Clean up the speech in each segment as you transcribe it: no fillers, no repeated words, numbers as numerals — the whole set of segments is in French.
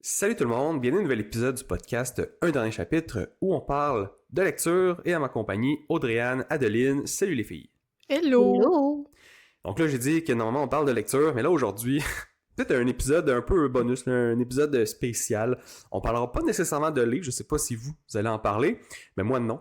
Salut tout le monde, bienvenue à un nouvel épisode du podcast Un dernier chapitre où on parle de lecture et à ma compagnie Audrey-Anne, Adeline, salut les filles. Hello! Hello! Donc là j'ai dit que normalement on parle de lecture, mais là aujourd'hui, peut-être un épisode un peu bonus, là, un épisode spécial. On parlera pas nécessairement de livres, je sais pas si vous allez en parler, mais moi non.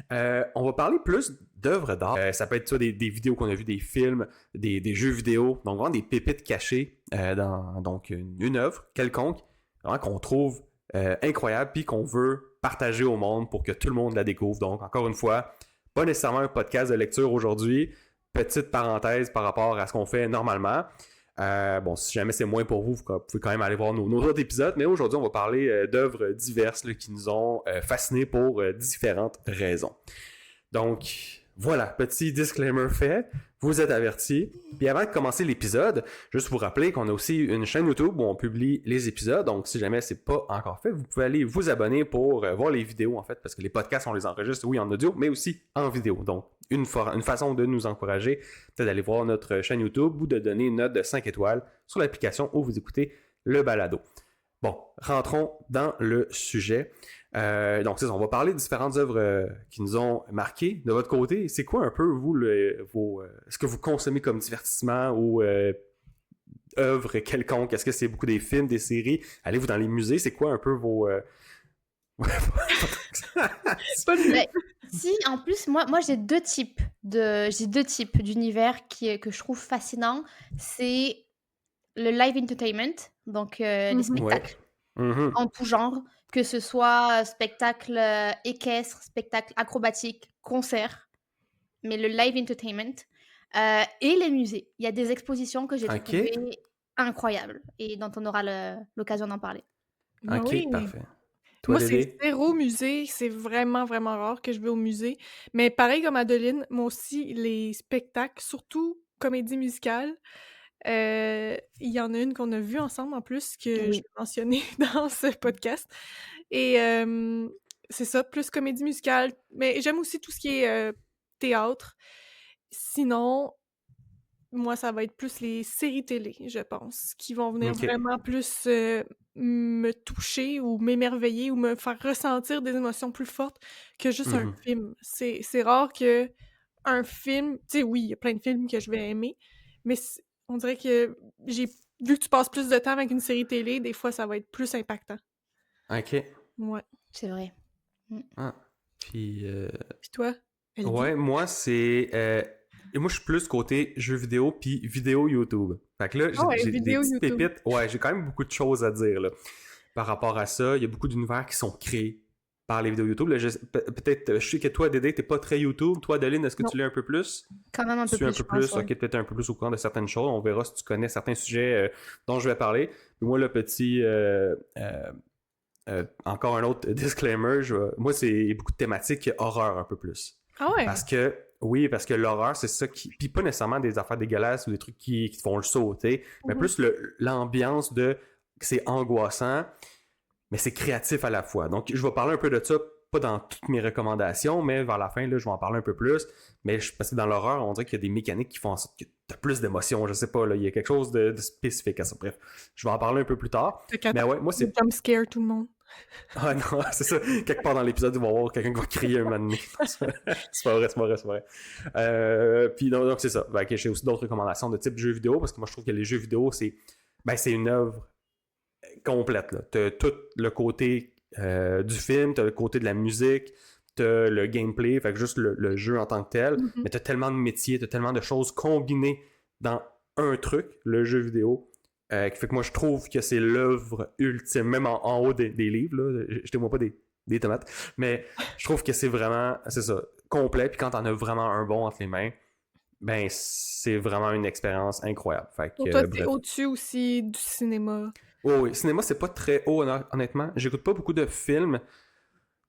On va parler plus d'œuvres d'art. Ça peut être ça, des vidéos qu'on a vues, des films, des jeux vidéo, donc vraiment des pépites cachées dans donc une œuvre quelconque. Vraiment qu'on trouve incroyable puis qu'on veut partager au monde pour que tout le monde la découvre. Donc, encore une fois, pas nécessairement un podcast de lecture aujourd'hui. Petite parenthèse par rapport à ce qu'on fait normalement. Bon, si jamais c'est moins pour vous, vous pouvez quand même aller voir nos autres épisodes. Mais aujourd'hui, on va parler d'œuvres diverses là, qui nous ont fascinés pour différentes raisons. Donc, voilà, petit disclaimer fait, vous êtes avertis. Puis avant de commencer l'épisode, juste vous rappeler qu'on a aussi une chaîne YouTube où on publie les épisodes. Donc, si jamais c'est pas encore fait, vous pouvez aller vous abonner pour voir les vidéos, en fait, parce que les podcasts, on les enregistre, oui, en audio, mais aussi en vidéo. Donc, une façon de nous encourager, peut-être d'aller voir notre chaîne YouTube ou de donner une note de 5 étoiles sur l'application où vous écoutez le balado. Bon, rentrons dans le sujet. Donc, c'est ça, on va parler de différentes œuvres qui nous ont marqués. De votre côté, c'est quoi un peu, vous, ce que vous consommez comme divertissement ou œuvres quelconques? Est-ce que c'est beaucoup des films, des séries? Allez-vous dans les musées? C'est quoi un peu vos... C'est pas le... Ben, si, en plus, moi j'ai deux types d'univers que je trouve fascinants. C'est le live entertainment, donc les spectacles Mhm. en tout genre, que ce soit spectacle équestre, spectacle acrobatique, concert, mais le live entertainment et les musées. Il y a des expositions que j'ai OK. trouvées incroyables et dont on aura l'occasion d'en parler. Ah OK, oui. parfait. Toi, Moi, c'est Dédé? zéro musée. C'est vraiment, vraiment rare que je vais au musée. Mais pareil comme Adeline, moi aussi, les spectacles, surtout comédie musicale, il y en a une qu'on a vue ensemble en plus, que je Oui. vais mentionner dans ce podcast. Et c'est ça, plus comédie musicale. Mais j'aime aussi tout ce qui est théâtre. Sinon, moi, ça va être plus les séries télé, je pense, qui vont venir OK. vraiment plus me toucher ou m'émerveiller ou me faire ressentir des émotions plus fortes que juste un Mhm. film. C'est rare que un film... Tu sais, oui, il y a plein de films que je vais aimer, mais on dirait que vu que tu passes plus de temps avec une série télé, des fois, ça va être plus impactant. OK. Ouais. C'est vrai. Ah. Puis... Puis toi, Elodie? Ouais, moi, c'est... moi, je suis plus côté jeux vidéo puis vidéo YouTube. Fait que là, Ah ouais, j'ai des vidéo petites YouTube. pépites. Ouais, j'ai quand même beaucoup de choses à dire, là. Par rapport à ça, il y a beaucoup d'univers qui sont créés par les vidéos YouTube. Là, peut-être, je sais que toi, Dédé, t'es pas très YouTube. Toi, Adeline, est-ce que Non, tu l'es un peu plus? Quand même un Tu peu suis un plus, je peu pense, plus, ouais. ok, peut-être un peu plus au courant de certaines choses. On verra si tu connais certains sujets dont je vais parler. Puis moi, le petit... encore un autre disclaimer, moi, c'est beaucoup de thématiques horreur un peu plus. Ah ouais? Parce que, oui, parce que l'horreur, c'est ça qui. Puis pas nécessairement des affaires dégueulasses ou des trucs qui te font le sauter, mais Mhm. plus l'ambiance de. C'est angoissant, mais c'est créatif à la fois. Donc, je vais parler un peu de ça, pas dans toutes mes recommandations, mais vers la fin, là, je vais en parler un peu plus. Mais parce que dans l'horreur, on dirait qu'il y a des mécaniques qui font en sorte que t'as plus d'émotions. Je sais pas, là, il y a quelque chose de spécifique à ça. Bref, je vais en parler un peu plus tard. Fait qu'attends, Mais ouais, moi, le c'est jump scare tout le monde. ah non, c'est ça. Quelque part dans l'épisode, ils vont voir quelqu'un qui va crier un moment donné. C'est pas vrai, c'est pas vrai, c'est pas vrai. Puis donc c'est ça. Ben, okay, j'ai aussi d'autres recommandations de type jeux vidéo, parce que moi je trouve que les jeux vidéo, c'est une œuvre complète. Là. T'as tout le côté du film, t'as le côté de la musique, t'as le gameplay, fait que juste le jeu en tant que tel, Mhm. mais t'as tellement de métiers, t'as tellement de choses combinées dans un truc, le jeu vidéo. Qui fait que moi, je trouve que c'est l'œuvre ultime, même en haut des livres, là. Jetez-moi pas des tomates. Mais je trouve que c'est vraiment, c'est ça, complet. Puis quand t'en as vraiment un bon entre les mains, ben, c'est vraiment une expérience incroyable. Fait Pour que, toi, c'est bref. au-dessus aussi du cinéma. Oh, oui, cinéma, c'est pas très haut, honnêtement. J'écoute pas beaucoup de films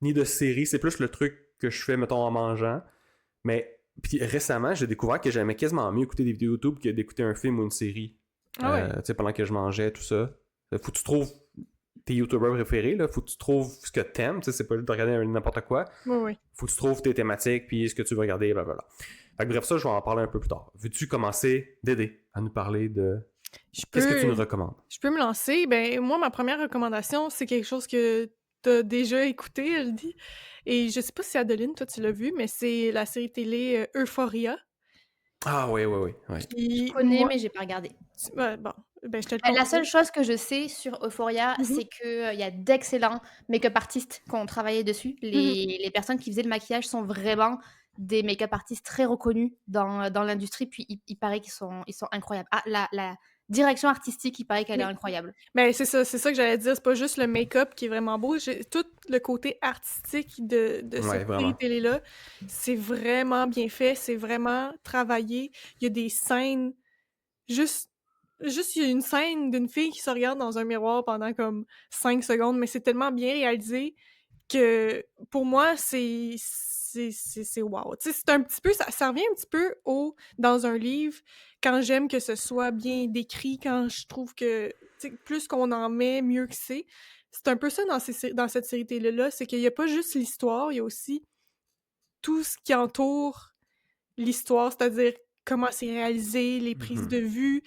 ni de séries. C'est plus le truc que je fais, mettons, en mangeant. Mais, puis récemment, j'ai découvert que j'aimais quasiment mieux écouter des vidéos YouTube que d'écouter un film ou une série. Ah ouais. Tu sais, pendant que je mangeais, tout ça. Faut que tu trouves tes youtubeurs préférés, là. Faut que tu trouves ce que t'aimes, tu sais, c'est pas juste de regarder n'importe quoi. Oui, oui. Faut que tu trouves tes thématiques, puis ce que tu veux regarder, blablabla. Fait que bref, ça, je vais en parler un peu plus tard. Veux-tu commencer, Dédé, à nous parler de Qu'est-ce que tu nous peux, recommandes? je peux me lancer. Ben, moi, ma première recommandation, c'est quelque chose que t'as déjà écouté, elle dit. Et je sais pas si Adeline, toi, tu l'as vu, mais c'est la série télé Euphoria. Ah oui, oui, oui. Ouais. Je Puis connais, moi, mais j'ai pas regardé. ouais, bon, ben, je te le La seule conseille. chose que je sais sur Euphoria, Mhm, c'est qu'il y a d'excellents make-up artistes qui ont travaillé dessus. mhm. Les personnes qui faisaient le maquillage sont vraiment des make-up artistes très reconnus dans l'industrie. Puis il paraît ils sont incroyables. Ah, la direction artistique, il paraît qu'elle est Oui. incroyable. Ben, c'est ça que j'allais dire. C'est pas juste le make-up qui est vraiment beau. Tout le côté artistique de Ouais, cette série vraiment. télé-là, c'est vraiment bien fait. C'est vraiment travaillé. Il y a des scènes. Juste, il y a une scène d'une fille qui se regarde dans un miroir pendant comme 5 secondes, mais c'est tellement bien réalisé que pour moi, c'est wow. Tu sais, c'est un petit peu, ça revient un petit peu au dans un livre, quand j'aime que ce soit bien décrit, quand je trouve que, tu sais, plus qu'on en met, mieux que c'est. C'est un peu ça dans cette série télé-là, c'est qu'il y a pas juste l'histoire, il y a aussi tout ce qui entoure l'histoire, c'est-à-dire comment c'est réalisé, les prises de Mhm. vue.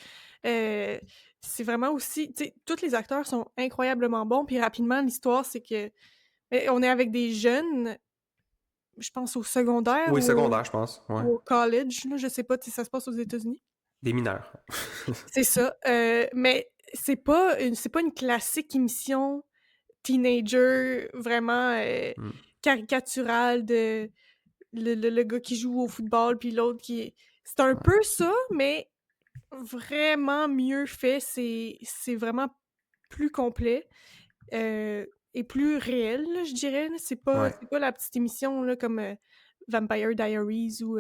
euh, c'est vraiment aussi, tu sais, tous les acteurs sont incroyablement bons. Puis rapidement, l'histoire, c'est que on est avec des jeunes, je pense au secondaire Oui, ou secondaire, je pense. Ouais. au college, là, je sais pas si ça se passe aux États-Unis. Des mineurs. C'est ça. Mais c'est pas une classique émission teenager vraiment Mm. caricaturale de le gars qui joue au football puis l'autre qui est... C'est un peu ça, mais vraiment mieux fait. C'est vraiment plus complet et plus réel, là, je dirais. Là. Ouais. C'est pas la petite émission là, comme Vampire Diaries ou...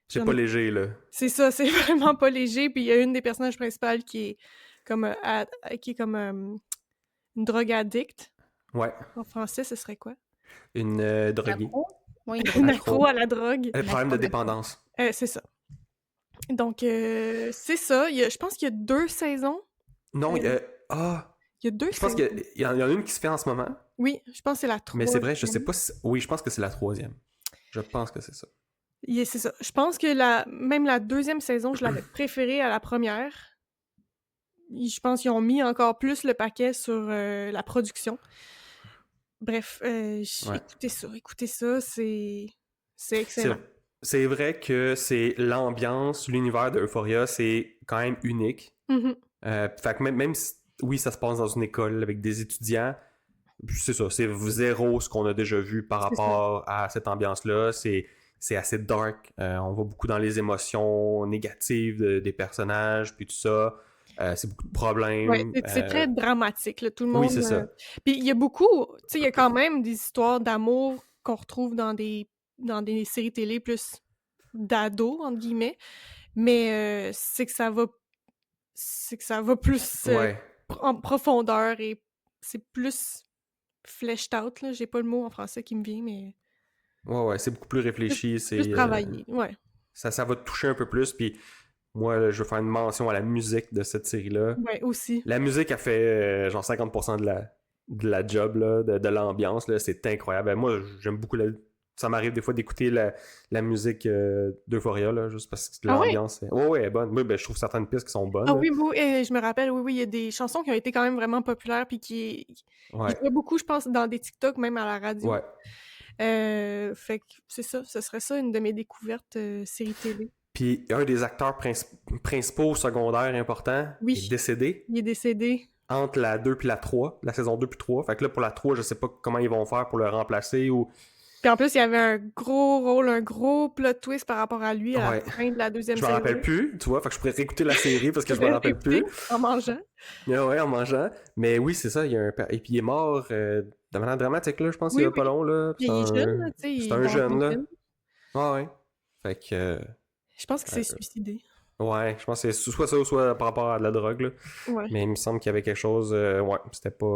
C'est j'en pas ai... léger, là. C'est ça, c'est vraiment pas léger. Puis il y a une des personnages principales qui est comme, qui est comme une drogue addict. Ouais. En français, ce serait quoi? Une Une droguée. accro? Oui, une Une droguée. accro Accro. à la drogue. Le Une problème accro de à la drogue. dépendance. C'est ça. Donc, c'est ça. Je pense qu'il y a 2 saisons. Non, Euh, ah, il y a 2 je pense saisons. qu'il y en a une qui se fait en ce moment, Oui, je pense que c'est la mais c'est vrai, je sais 3e. pas si... Oui, je pense que c'est la 3e. Je pense que c'est ça. C'est ça. Je pense que même la 2e saison, je l'avais préférée à la première. Je pense qu'ils ont mis encore plus le paquet sur la production. Bref, Ouais. écoutez ça, c'est excellent. C'est vrai que c'est l'ambiance, l'univers de Euphoria, c'est quand même unique. Mhm. Fait que même si, oui, ça se passe dans une école avec des étudiants, c'est ça, c'est zéro ce qu'on a déjà vu par C'est ça. rapport à cette ambiance-là. C'est assez dark. On va beaucoup dans les émotions négatives des personnages, puis tout ça. C'est beaucoup de problèmes. Ouais, c'est très dramatique, là, tout le Oui, monde. c'est ça. Puis il y a beaucoup, tu sais, il y a quand même des histoires d'amour qu'on retrouve dans des séries télé plus d'ados, entre guillemets, mais c'est que ça va plus Ouais. en profondeur et c'est plus fleshed out, là. J'ai pas le mot en français qui me vient, mais Ouais, c'est beaucoup plus réfléchi. plus travaillé, ouais. Ça va te toucher un peu plus. Puis moi, là, je veux faire une mention à la musique de cette série-là. Ouais, aussi. La musique a fait genre 50% de la job, là, de l'ambiance. Là, c'est incroyable. Moi, j'aime beaucoup ça m'arrive des fois d'écouter la musique d'Euphoria, là, juste parce que Ah ouais? l'ambiance est... Ouais, elle est bonne. Moi, ben, je trouve certaines pistes qui sont bonnes. Ah Là. oui, je me rappelle, oui, il y a des chansons qui ont été quand même vraiment populaires puis qui Ouais, jouaient beaucoup, je pense, dans des TikTok, même à la radio. ouais. Fait que c'est ça, ce serait ça une de mes découvertes série télé. Puis un des acteurs principaux secondaires importants Oui, est décédé il est décédé. entre la 2 puis la 3, la saison 2 puis 3. Fait que là, pour la 3, je sais pas comment ils vont faire pour le remplacer ou... Puis en plus, il y avait un gros rôle, un gros plot twist par rapport à lui à Ouais. la fin de la 2e Je me saison. rappelle plus, tu vois, fait que je pourrais réécouter la série parce que je me vais le rappelle plus. réécouter en mangeant. Ouais, en mangeant. Mais oui, c'est ça, il y a un... Et puis il est mort de manière dramatique, là, je pense, il y Oui, a pas long, là. Puis il est jeune, là, tu sais, il C'est est un dans la jeune, là. vingtaine. Ouais. Fait que... Je pense qu'il s'est suicidé. ouais, je pense que c'est soit ça ou soit par rapport à de la drogue, là. Ouais. Mais il me semble qu'il y avait quelque chose... ouais, c'était pas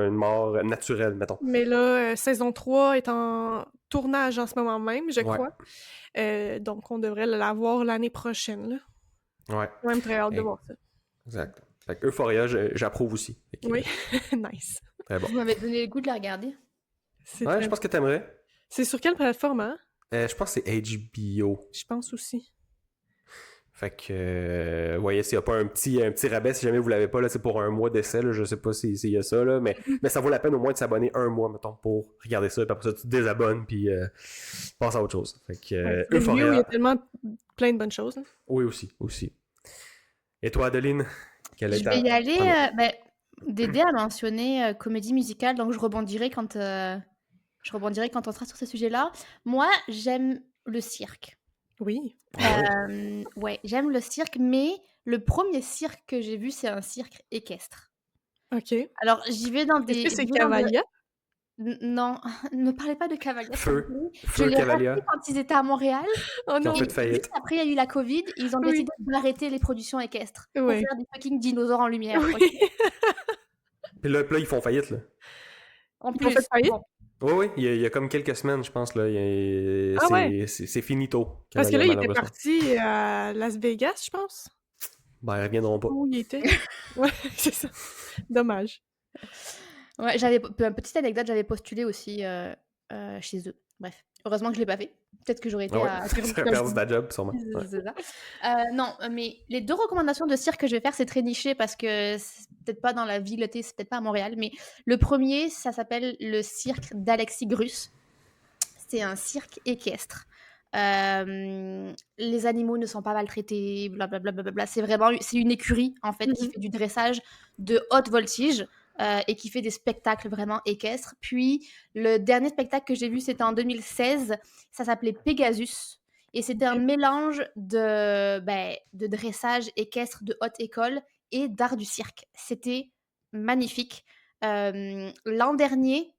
une mort naturelle, mettons. Mais là, saison 3 est en tournage en ce moment même, je Ouais. crois. Donc, on devrait la voir l'année prochaine, là. Ouais, J'ai même très hâte de Hey. voir ça. exact. Fait que Euphoria, j'approuve aussi. Fait que, Oui, nice. Très bon. Vous m'avez donné le goût de la regarder. C'est Ouais, très je pense que t'aimerais. C'est sur quelle plateforme, hein? Je pense que c'est HBO. Je pense aussi. Fait que, voyez s'il n'y a pas un petit rabais si jamais vous l'avez pas, là, c'est pour un mois d'essai, là, je sais pas s'il y a ça, là, mais ça vaut la peine au moins de s'abonner un mois, mettons, pour regarder ça, puis après ça, tu te désabonnes, puis passes à autre chose. Fait que, Ouais, c'est mieux, il y a tellement plein de bonnes choses. Hein. Oui, aussi. Et toi, Adeline, quelle est Je ta... vais y aller. Pardon. Dédé a mentionné comédie musicale, donc je rebondirai quand on sera sur ce sujet-là. Moi, j'aime le cirque. Oui. Ouais, j'aime le cirque, mais le premier cirque que j'ai vu, c'est un cirque équestre. OK. Alors, j'y vais dans Est-ce des... que c'est Cavalia? Non, ne parlez pas de Cavalia, s'il vous Feu. plaît. Je Feu l'ai raté Cavalia, quand ils étaient à Montréal. Oh qui ont non! fait faillite. Après, il y a eu la Covid. Ils ont Oui. décidé d'arrêter les productions équestres pour Oui. faire des fucking dinosaures en lumière. Oui. ok. Puis là, ils font faillite, là. En Ils ont plus, fait faillite? bon. Oui, il y a comme quelques semaines, je pense, là. Ah ouais? C'est finito, Parce que Cavalia, là, il était malheureusement. parti à Las Vegas, je pense. Ben, ils reviendront pas. Où il était. Ouais, c'est ça. Dommage. Ouais, petite anecdote, j'avais postulé aussi chez eux. Bref, heureusement que je l'ai pas fait. Peut-être que j'aurais été Ah ouais, à... tu aurais perdu ta job, sûrement. Ouais. C'est ça. Non, mais les deux recommandations de cirque que je vais faire, c'est très niché parce que c'est peut-être pas dans la ville, c'est peut-être pas à Montréal, mais le premier, ça s'appelle le cirque d'Alexis Grus. C'est un cirque équestre. Les animaux ne sont pas maltraités, blablabla. C'est une écurie en fait qui fait du dressage de haute voltige et qui fait des spectacles vraiment équestres. Puis le dernier spectacle que j'ai vu, c'était en 2016. Ça s'appelait Pegasus et c'était un mélange de dressage équestre de haute école et d'art du cirque. C'était magnifique. L'an dernier,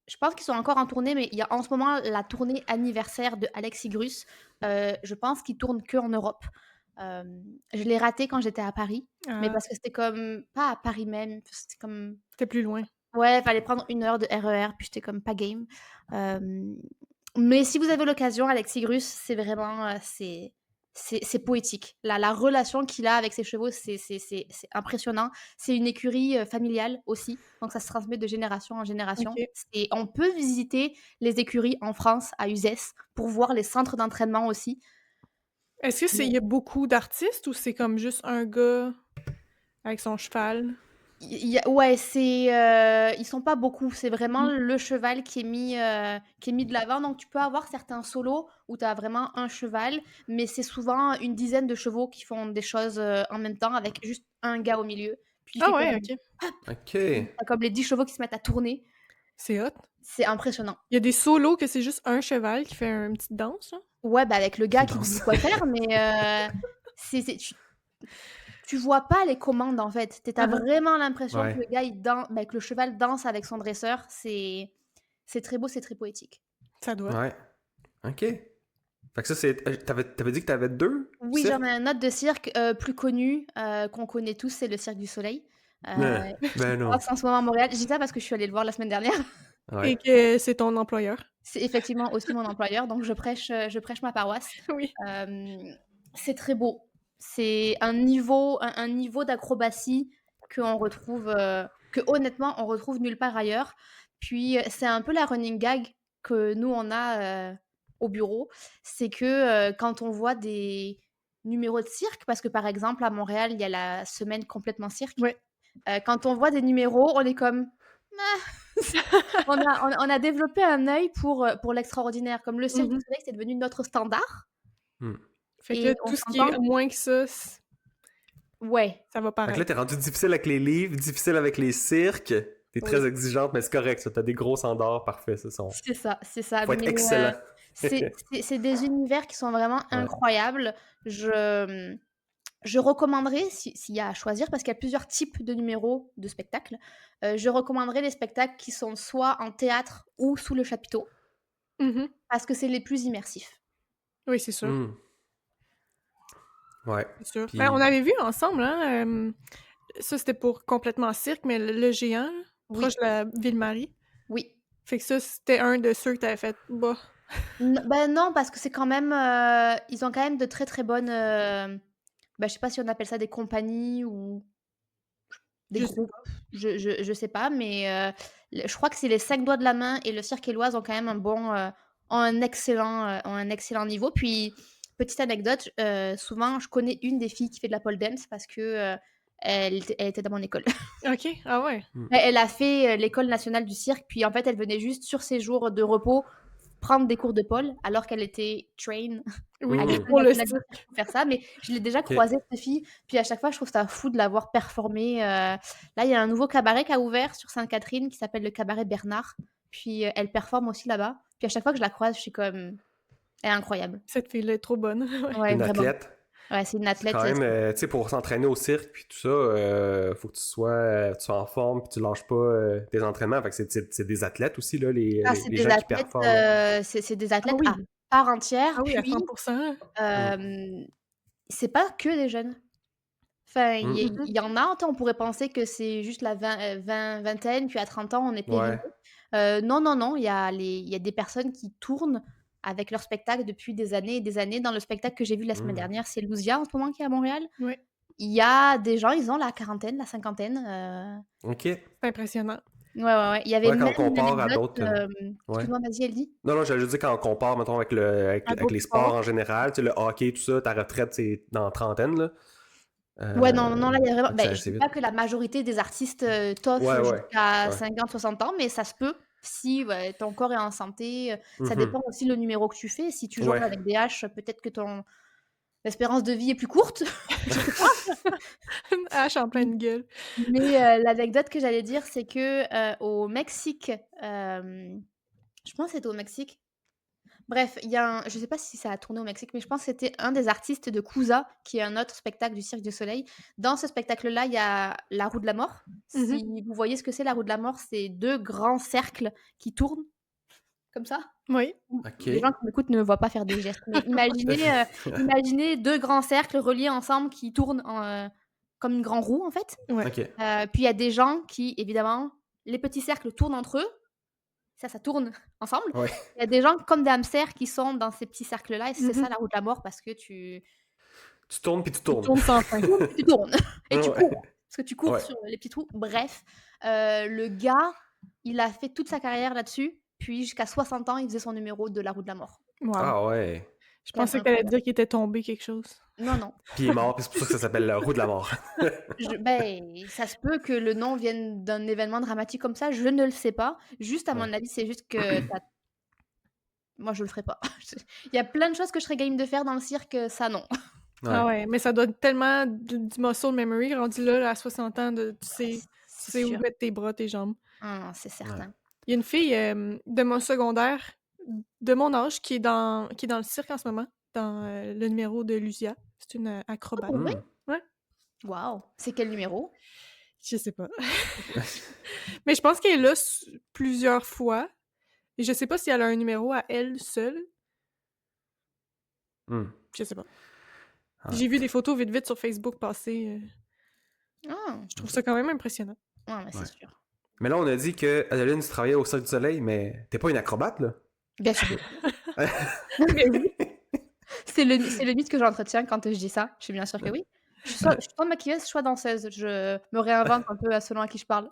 je pense qu'ils sont encore en tournée, mais il y a en ce moment la tournée anniversaire de Alexis Grus. Je pense qu'il tourne que en Europe. Je l'ai raté quand j'étais à Paris, mais parce que c'était comme pas à Paris même, c'était comme C'était plus loin. ouais, fallait prendre 1 heure de RER, puis j'étais comme pas game. Mais si vous avez l'occasion, Alexis Grus, c'est vraiment c'est poétique. La relation qu'il a avec ses chevaux, c'est impressionnant. C'est une écurie familiale aussi, donc ça se transmet de génération en génération. OK. Et on peut visiter les écuries en France, à Uzès, pour voir les centres d'entraînement aussi. Est-ce que il y a beaucoup d'artistes ou c'est comme juste un gars avec son cheval? Ouais, ils sont pas beaucoup. C'est vraiment le cheval qui est mis de l'avant. Donc, tu peux avoir certains solos où tu as vraiment un cheval, mais c'est souvent une dizaine de chevaux qui font des choses en même temps avec juste un gars au milieu. Puis il Ah fait ouais, comme, OK. OK. t'as comme les 10 chevaux qui se mettent à tourner. C'est hot. C'est impressionnant. Il y a des solos que c'est juste un cheval qui fait une petite danse, là? Ouais, avec le gars qui Danse. dit quoi faire, mais tu vois pas les commandes en fait. T'as vraiment l'impression Ouais. que le gars, que le cheval danse avec son dresseur. C'est très beau, c'est très poétique. Ça doit. Ouais. OK. Fait que ça, c'est... T'avais dit que t'avais 2 Oui, cirques? j'en ai un autre de cirque plus connu qu'on connaît tous, c'est le Cirque du Soleil. Ben non. En ce moment à Montréal. Je dis ça parce que je suis allée le voir la semaine dernière. Ouais. Et que c'est ton employeur. C'est effectivement aussi mon employeur, donc je prêche ma paroisse. Oui. C'est très beau. C'est un niveau d'acrobatie que honnêtement on retrouve nulle part ailleurs. Puis c'est un peu la running gag que nous on a au bureau, c'est que quand on voit des numéros de cirque, parce que par exemple à Montréal il y a la semaine complètement cirque. Ouais. Quand on voit des numéros, on est comme on a développé un œil pour l'extraordinaire. Comme le Cirque du Soleil, c'est devenu notre standard. Fait que Et là, on tout ce qui s'entend. est moins que ça, Ouais. ça va Fait que paraître. là, t'es rendu difficile avec les livres, difficile avec les cirques. T'es très exigeante, mais c'est correct, ça. T'as des gros standards parfaits, ça. C'est ça. Faut être Mais, excellent. c'est des univers qui sont vraiment incroyables. Je recommanderais, s'il y a à choisir, parce qu'il y a plusieurs types de numéros de spectacles, je recommanderais les spectacles qui sont soit en théâtre ou sous le chapiteau, parce que c'est les plus immersifs. Oui, c'est sûr. Ouais. C'est sûr. Puis- Ben, on avait vu ensemble, hein, ça c'était pour complètement cirque, mais le géant, là, Oui. proche de la Ville-Marie. Oui. Fait que ça, c'était un de ceux que t'avais fait. Bah. Non, parce que c'est quand même... ils ont quand même de très très bonnes... je sais pas si on appelle ça des compagnies ou des Je sais groupes. Je sais pas, mais je crois que c'est les 5 doigts de la main et le Cirque Éloise ont quand même ont un excellent niveau. Puis petite anecdote, souvent, je connais une des filles qui fait de la pole dance parce que elle était dans mon école. OK. Ah ouais. Elle a fait l'école nationale du cirque, puis en fait, elle venait juste sur ses jours de repos prendre des cours de pole alors qu'elle était train Oui, à l'école pour le nationale du cirque. cirque pour faire ça. Mais je l'ai déjà Ok. croisée, cette fille, puis à chaque fois, je trouve ça fou de la voir performer. Là, il y a un nouveau cabaret qui a ouvert sur Sainte-Catherine qui s'appelle le cabaret Bernard. Puis elle performe aussi là-bas. Puis à chaque fois que je la croise, je suis comme... Elle est incroyable. Cette fille-là est trop bonne. Ouais. Ouais, Une vraiment. athlète. Ouais, c'est une C'est athlète. quand même, tu sais, pour s'entraîner au cirque puis tout ça, faut que tu sois en forme puis tu lâches pas tes entraînements. Fait que c'est des athlètes aussi, là, C'est les des gens qui athlètes, performent. Là. c'est des athlètes oui. à part entière. Ah oui, à Puis, 100%. c'est pas que des jeunes. Enfin, Mm. il y en a, on pourrait penser que c'est juste la vingtaine, puis à 30 ans, on est périmé. Ouais. Non, non, non, il y a des personnes qui tournent avec leur spectacle depuis des années et des années. Dans le spectacle que j'ai vu la semaine dernière, c'est Louzia en ce moment qui est à Montréal. Oui. Il y a des gens, ils ont la quarantaine, la cinquantaine. OK. C'est impressionnant. Ouais. Il y avait Ouais, même quand on une compare à anecdote. d'autres. Ouais. Excuse-moi, vas-y, elle dit. Non, j'allais juste dire quand on compare, mettons, avec d'autres les sports sports. en général, tu sais, le hockey, tout ça, ta retraite, c'est dans la trentaine, là. Ouais, non, là, il y a vraiment. Donc c'est Je assez dis vite. pas que la majorité des artistes toffent Ouais. jusqu'à Ouais. 50, 60 ans, mais ça se peut si ton corps est en santé. Ça Mhm. dépend aussi le numéro que tu fais. Si tu Ouais. jongles avec des haches, peut-être que ton espérance de vie est plus courte. Une hache en pleine gueule. Mais l'anecdote que j'allais dire, c'est que au Mexique, je pense que c'était au Mexique. Bref, il y a je sais pas si ça a tourné au Mexique, mais je pense que c'était un des artistes de Cusa, qui est un autre spectacle du Cirque du Soleil. Dans ce spectacle-là, il y a la roue de la mort. Si vous voyez ce que c'est, la roue de la mort, c'est 2 grands cercles qui tournent comme ça. Oui. OK. Les gens qui m'écoutent ne me voient pas faire des gestes, mais imaginez 2 grands cercles reliés ensemble qui tournent comme une grande roue, en fait. Ouais. OK. Puis il y a des gens qui, évidemment, les petits cercles tournent entre eux. Ça tourne ensemble. Ouais. Il y a des gens comme des hamsters qui sont dans ces petits cercles-là, et c'est ça la roue de la mort, parce que tu Tu tournes puis tu tournes. Tourne sans fin. tu tournes et tu Ouais. cours. Parce que tu cours Ouais. sur les petits trous. Bref, le gars, il a fait toute sa carrière là-dessus, puis jusqu'à 60 ans, il faisait son numéro de la roue de la mort. Wow. Ah ouais. Je pensais que t'allais dire qu'il était tombé quelque chose. Non. Puis il est mort, puis c'est pour ça que ça s'appelle la roue de la mort. Ça se peut que le nom vienne d'un événement dramatique comme ça, je ne le sais pas. Juste, à mon avis, c'est juste que moi, je le ferai pas. Il y a plein de choses que je serais game de faire dans le cirque, ça non. Ah ouais, mais ça doit être tellement du muscle memory rendu là, à 60 ans, tu sais où sûr. mettre tes bras, tes jambes. Ah, c'est certain. Il y a une fille de mon secondaire, de mon âge, qui est dans le cirque en ce moment, dans le numéro de Lucia. C'est une acrobate. Oh, ouais? Ouais. Wow. C'est quel numéro? Je sais pas. Mais je pense qu'elle est là plusieurs fois. Et je sais pas si elle a un numéro à elle seule. Je sais pas. Ouais. J'ai vu des photos vite sur Facebook passer. Ah, Je trouve ça quand même impressionnant. ouais, mais c'est Ouais. sûr. Mais là, on a dit que Adeline, tu travaillais au Cirque du Soleil, mais t'es pas une acrobate, là? Bien sûr. Mais oui. C'est le mythe que j'entretiens quand je dis ça. Je suis bien sûre que oui. Je suis soit maquilleuse, soit danseuse. Je me réinvente un peu selon à qui je parle.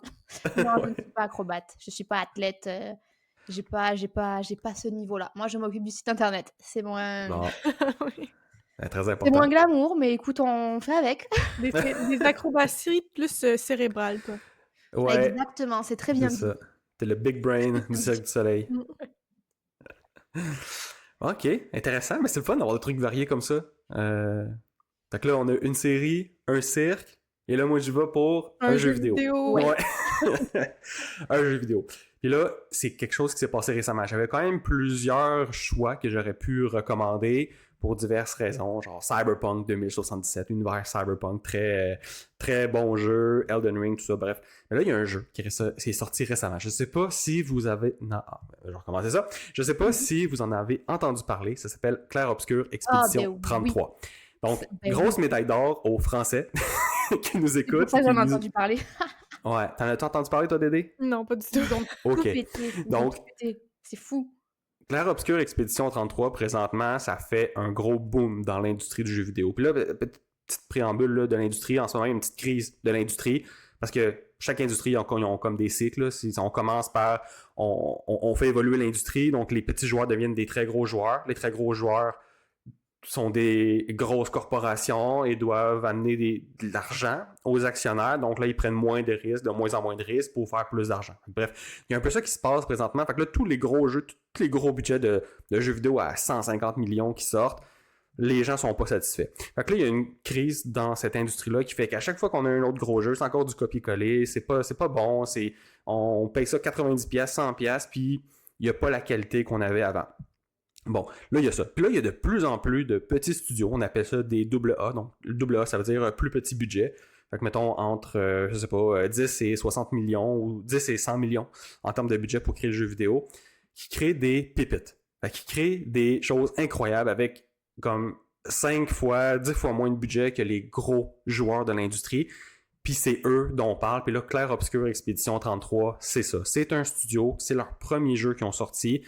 Non, je ne suis pas acrobate. Je suis pas athlète. J'ai pas ce niveau-là. Moi, je m'occupe du site internet. C'est moins, Bon, Oui. très c'est important. moins glamour, mais écoute, on fait avec. Des acrobaties plus cérébrales, quoi. Ouais, Exactement, c'est très bien c'est dit. ça. T'es le big brain du Cirque du Soleil. Ok, intéressant, mais c'est le fun d'avoir des trucs variés comme ça. Fait que là, on a une série, un cirque, et là, moi, j'y vais pour un jeu vidéo. Ouais. Un jeu vidéo. Puis là, c'est quelque chose qui s'est passé récemment. J'avais quand même plusieurs choix que j'aurais pu recommander pour diverses raisons, genre Cyberpunk 2077, univers Cyberpunk, très, très bon jeu, Elden Ring, tout ça, bref. Mais là, il y a un jeu qui est sorti récemment. Je sais pas si vous avez... Non, je vais recommencer ça. Je sais pas si vous en avez entendu parler. Ça s'appelle Clair Obscur Expédition 33. Donc, grosse médaille d'or aux Français qui nous C'est pour écoutent. ça que j'en ai entendu parler. Ouais. T'en as entendu parler, toi, Dédé? Non, pas du tout. Ok. Donc, c'est fou. Clair Obscur Expédition 33, présentement, ça fait un gros boom dans l'industrie du jeu vidéo. Puis là, petite préambule là, de l'industrie, en ce moment, il y a une petite crise de l'industrie, parce que chaque industrie, ils ont comme des cycles. Là. On commence par... On fait évoluer l'industrie, donc les petits joueurs deviennent des très gros joueurs. Les très gros joueurs sont des grosses corporations et doivent amener de l'argent aux actionnaires. Donc là, ils prennent moins de risques, de moins en moins de risques pour faire plus d'argent. Bref, il y a un peu ça qui se passe présentement. Fait que là, tous les gros jeux, tous les gros budgets de jeux vidéo à 150 millions qui sortent, les gens sont pas satisfaits. Fait que là, il y a une crise dans cette industrie-là qui fait qu'à chaque fois qu'on a un autre gros jeu, c'est encore du copier-coller, c'est pas bon, on paye ça 90$, 100$, puis il n'y a pas la qualité qu'on avait avant. Bon, là, il y a ça. Puis là, il y a de plus en plus de petits studios. On appelle ça des AA. Donc, le AA, ça veut dire plus petit budget. Fait que, mettons, entre, 10 et 60 millions ou 10 et 100 millions en termes de budget pour créer le jeu vidéo, qui créent des pépites. Fait qui créent des choses incroyables avec comme 5 fois, 10 fois moins de budget que les gros joueurs de l'industrie. Puis c'est eux dont on parle. Puis là, Clair Obscur Expédition 33, c'est ça. C'est un studio. C'est leur premier jeu qu'ils ont sorti.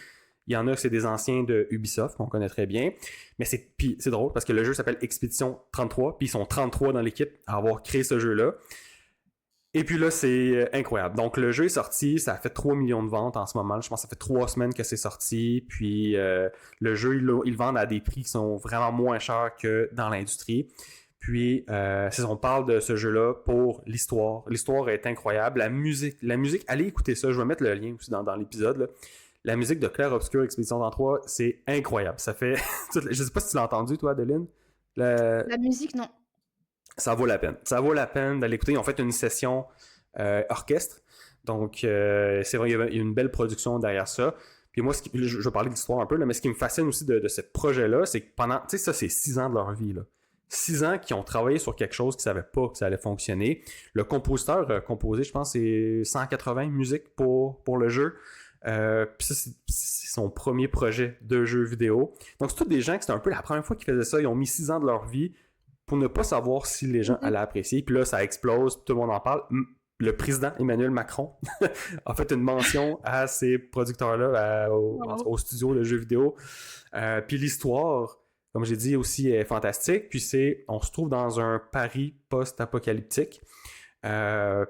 Il y en a, c'est des anciens de Ubisoft, qu'on connaît très bien. Mais c'est drôle parce que le jeu s'appelle Expédition 33, puis ils sont 33 dans l'équipe à avoir créé ce jeu-là. Et puis là, c'est incroyable. Donc, le jeu est sorti, ça a fait 3 millions de ventes en ce moment. Je pense que ça fait 3 semaines que c'est sorti. Puis le jeu, ils le vendent à des prix qui sont vraiment moins chers que dans l'industrie. Puis, on parle de ce jeu-là pour l'histoire. L'histoire est incroyable. La musique, allez écouter ça. Je vais mettre le lien aussi dans l'épisode, là. La musique de Clair Obscur Expédition 33, c'est incroyable. Ça fait... Je sais pas si tu l'as entendu, toi, Adeline. La musique, non. Ça vaut la peine. Ça vaut la peine d'aller écouter. Ils ont fait une session orchestre. Donc, c'est vrai, il y a une belle production derrière ça. Puis moi, je vais parler de l'histoire un peu, là, mais ce qui me fascine aussi de ce projet-là, c'est que pendant... Tu sais, ça, c'est 6 ans de leur vie, là. 6 ans qui ont travaillé sur quelque chose qu'ils ne savaient pas que ça allait fonctionner. Le compositeur a composé, je pense, c'est 180 musiques pour le jeu. Puis ça, c'est son premier projet de jeu vidéo. Donc, c'est tous des gens qui c'était un peu la première fois qu'ils faisaient ça. Ils ont mis 6 ans de leur vie pour ne pas savoir si les gens allaient apprécier. Puis là, ça explose, tout le monde en parle. Le président Emmanuel Macron a fait une mention à ces producteurs-là au studio de jeux vidéo. Puis l'histoire, comme j'ai dit aussi, est fantastique. Puis on se trouve dans un Paris post-apocalyptique.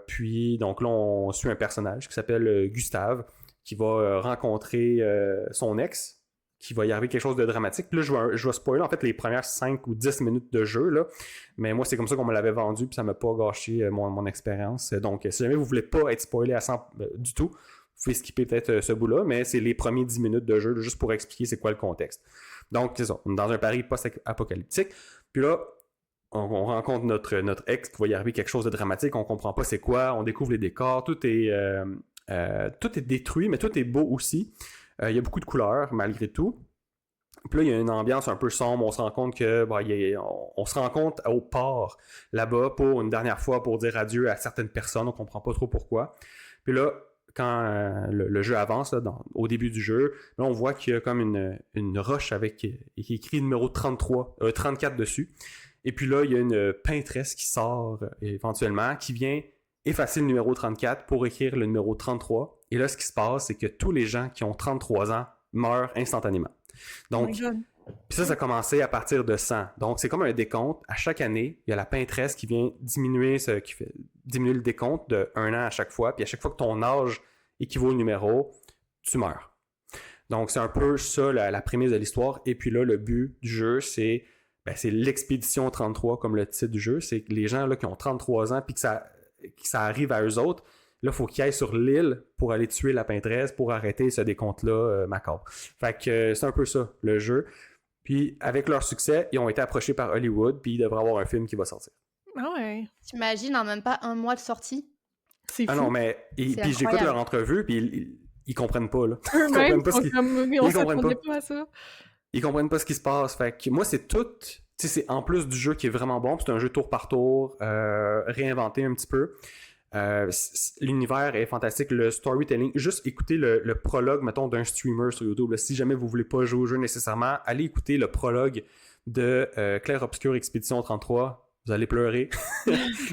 Puis donc là, on suit un personnage qui s'appelle Gustave, qui va rencontrer son ex, qui va y arriver quelque chose de dramatique. Puis là, je vais spoiler en fait les premières 5 ou 10 minutes de jeu, là. Mais moi, c'est comme ça qu'on me l'avait vendu, puis ça m'a pas gâché mon expérience. Donc, si jamais vous voulez pas être spoilé à 100 du tout, vous pouvez skipper peut-être ce bout-là, mais c'est les premiers 10 minutes de jeu, juste pour expliquer c'est quoi le contexte. Donc, c'est ça. On est dans un Paris post-apocalyptique. Puis là, on rencontre notre ex qui va y arriver quelque chose de dramatique, on comprend pas c'est quoi, on découvre les décors, tout est détruit, mais tout est beau aussi. Il y a beaucoup de couleurs, malgré tout. Puis là, il y a une ambiance un peu sombre. On se rend compte on se rencontre au port, là-bas, pour une dernière fois, pour dire adieu à certaines personnes. On comprend pas trop pourquoi. Puis là, quand le jeu avance, là, au début du jeu, là, on voit qu'il y a comme une roche avec écrit numéro 34 dessus. Et puis là, il y a une peintresse qui sort éventuellement, qui vient effacer le numéro 34 pour écrire le numéro 33. Et là, ce qui se passe, c'est que tous les gens qui ont 33 ans meurent instantanément. Donc, puis ça a commencé à partir de 100. Donc, c'est comme un décompte. À chaque année, il y a la peintresse qui vient diminuer le décompte de 1 an à chaque fois. Puis à chaque fois que ton âge équivaut au numéro, tu meurs. Donc, c'est un peu ça la prémisse de l'histoire. Et puis là, le but du jeu, c'est l'expédition 33, comme le titre du jeu. C'est que les gens là, qui ont 33 ans puis que ça arrive à eux autres, là, il faut qu'ils aillent sur l'île pour aller tuer la peintresse pour arrêter ce décompte-là macabre. Fait que c'est un peu ça, le jeu. Puis, avec leur succès, ils ont été approchés par Hollywood, puis il devrait y avoir un film qui va sortir. Ah ouais. T'imagines, en même pas 1 mois de sortie? C'est fou. Ah non, mais... Puis j'écoute leur entrevue, puis ils comprennent pas, là. Ils comprennent pas pas à ça. Ils comprennent pas ce qui se passe. Fait que moi, c'est tout... Tu sais, c'est en plus du jeu qui est vraiment bon, c'est un jeu tour par tour, réinventé un petit peu. L'univers est fantastique, le storytelling, juste écoutez le prologue, mettons, d'un streamer sur YouTube, là. Si jamais vous voulez pas jouer au jeu nécessairement, allez écouter le prologue de Clair Obscur Expédition 33, vous allez pleurer.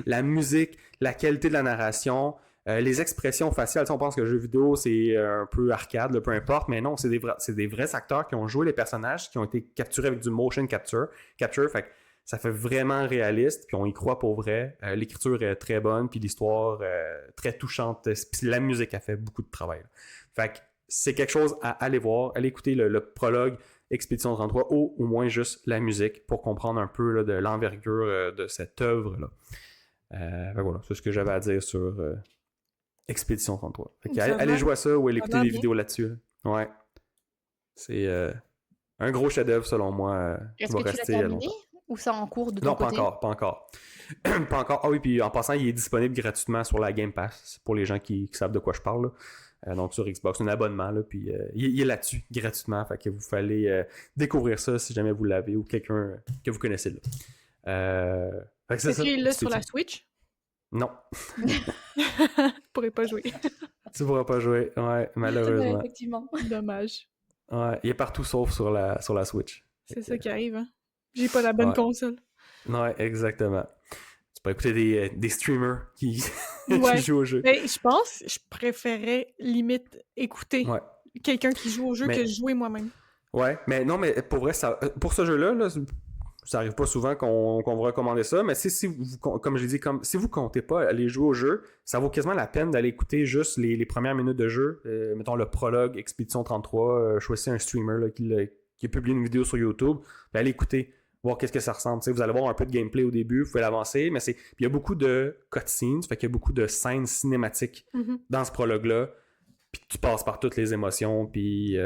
La musique, la qualité de la narration, les expressions faciales, on pense que le jeu vidéo c'est un peu arcade, là, peu importe, mais non, c'est des vrais acteurs qui ont joué les personnages, qui ont été capturés avec du motion capture, fait que ça fait vraiment réaliste, puis on y croit pour vrai. L'écriture est très bonne, puis l'histoire très touchante. Puis la musique a fait beaucoup de travail. Fait que c'est quelque chose à aller voir. Allez écouter le prologue Expédition 33 ou au moins juste la musique pour comprendre un peu là, de l'envergure de cette œuvre-là. Voilà, c'est ce que j'avais à dire sur Expédition 33. Fait allez jouer à ça ou allez écouter des vidéos là-dessus. Là. Ouais. C'est un gros chef-d'œuvre selon moi. Est-ce que tu l'as terminé ou c'est en cours de ton côté? Non, pas encore. Pas encore. Ah oui, puis en passant, il est disponible gratuitement sur la Game Pass pour les gens qui savent de quoi je parle. Donc sur Xbox, un abonnement, là, puis il est là-dessus gratuitement. Fait que vous fallait découvrir ça si jamais vous l'avez ou quelqu'un que vous connaissez là. Fait que c'est Est-ce qu'il est là sur la Switch? Non. Je pourrais pas jouer. Tu pourras pas jouer, ouais, malheureusement. Effectivement. Dommage. Ouais, il est partout sauf sur la Switch. C'est ça qui arrive, hein. J'ai pas la bonne console. Ouais, exactement. Tu peux écouter des streamers qui jouent au jeu. Mais je pense que je préférais limite écouter quelqu'un qui joue au jeu que jouer moi-même. Ouais, mais non, mais pour vrai, pour ce jeu-là, là, ça arrive pas souvent qu'on va recommander ça, mais si vous, comme je l'ai dit, si vous comptez pas aller jouer au jeu, ça vaut quasiment la peine d'aller écouter juste les premières minutes de jeu. Mettons le prologue Expédition 33, choisissez un streamer là, qui a publié une vidéo sur YouTube, puis allez écouter, voir qu'est-ce que ça ressemble. T'sais, vous allez voir un peu de gameplay au début, vous pouvez l'avancer, mais il y a beaucoup de cutscenes, fait qu'il y a beaucoup de scènes cinématiques dans ce prologue-là. Puis tu passes par toutes les émotions, puis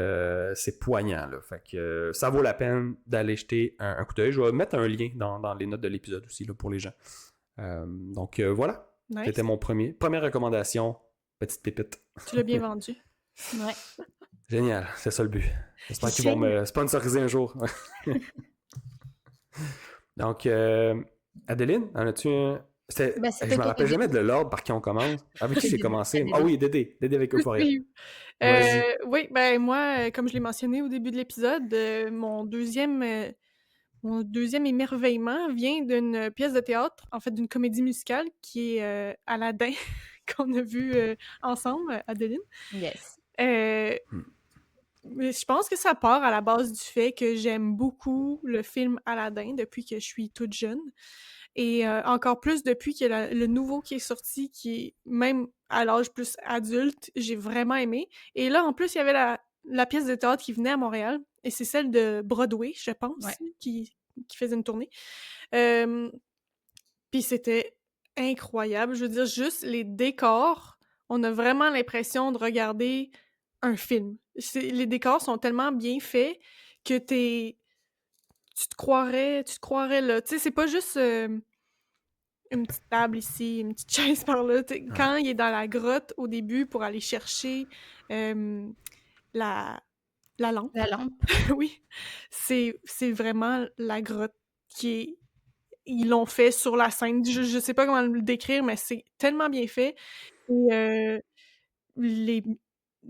c'est poignant, là. Fait que ça vaut la peine d'aller jeter un coup d'œil. Je vais mettre un lien dans les notes de l'épisode aussi, là, pour les gens. Donc voilà. Nice. C'était mon première recommandation. Petite pépite. Tu l'as bien vendu. Ouais. Génial, c'est ça le but. J'espère qu'ils vont me sponsoriser un jour. Donc, Adeline, en as-tu un... je me rappelle jamais de l'ordre par qui on commence. Avec qui j'ai commencé? Ah oui, Dédé avec Euphoria. Oui, ben moi, comme je l'ai mentionné au début de l'épisode, mon deuxième émerveillement vient d'une pièce de théâtre, en fait d'une comédie musicale qui est Aladdin, qu'on a vu ensemble, Adeline. Yes. Mais je pense que ça part à la base du fait que j'aime beaucoup le film Aladdin depuis que je suis toute jeune. Et encore plus depuis que le nouveau qui est sorti, qui est même à l'âge plus adulte, j'ai vraiment aimé. Et là, en plus, il y avait la pièce de théâtre qui venait à Montréal, et c'est celle de Broadway, je pense, qui faisait une tournée. Puis c'était incroyable. Je veux dire, juste les décors, on a vraiment l'impression de regarder un film. Les décors sont tellement bien faits que tu te croirais là. Tu sais, c'est pas juste une petite table ici, une petite chaise par là. Quand il est dans la grotte au début pour aller chercher la lampe. La lampe. Oui. C'est vraiment la grotte ils l'ont fait sur la scène. Je sais pas comment le décrire, mais c'est tellement bien fait. Et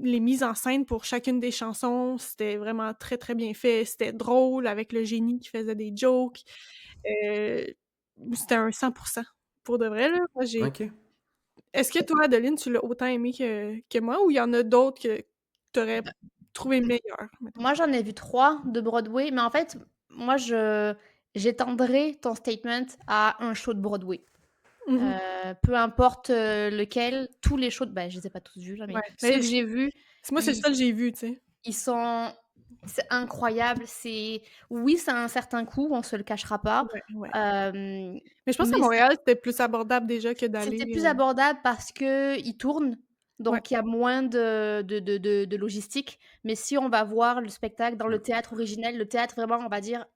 les mises en scène pour chacune des chansons, c'était vraiment très, très bien fait. C'était drôle, avec le génie qui faisait des jokes. C'était un 100%. Pour de vrai, là. Moi, OK. Est-ce que toi, Adeline, tu l'as autant aimé que moi, ou il y en a d'autres que tu aurais trouvé meilleurs? Moi, j'en ai vu 3 de Broadway, mais en fait, moi, j'étendrai ton statement à un show de Broadway. Peu importe lequel, tous les shows, je les ai pas tous vus, là, mais ceux que j'ai vus... Moi, c'est le seul que j'ai vu, tu sais. C'est incroyable, oui, c'est un certain coût, on se le cachera pas. Ouais. Mais je pense qu'à Montréal, c'était plus abordable déjà que d'aller... C'était plus abordable parce qu'ils tournent, donc il y a moins de logistique. Mais si on va voir le spectacle dans le théâtre originel, le théâtre vraiment, on va dire,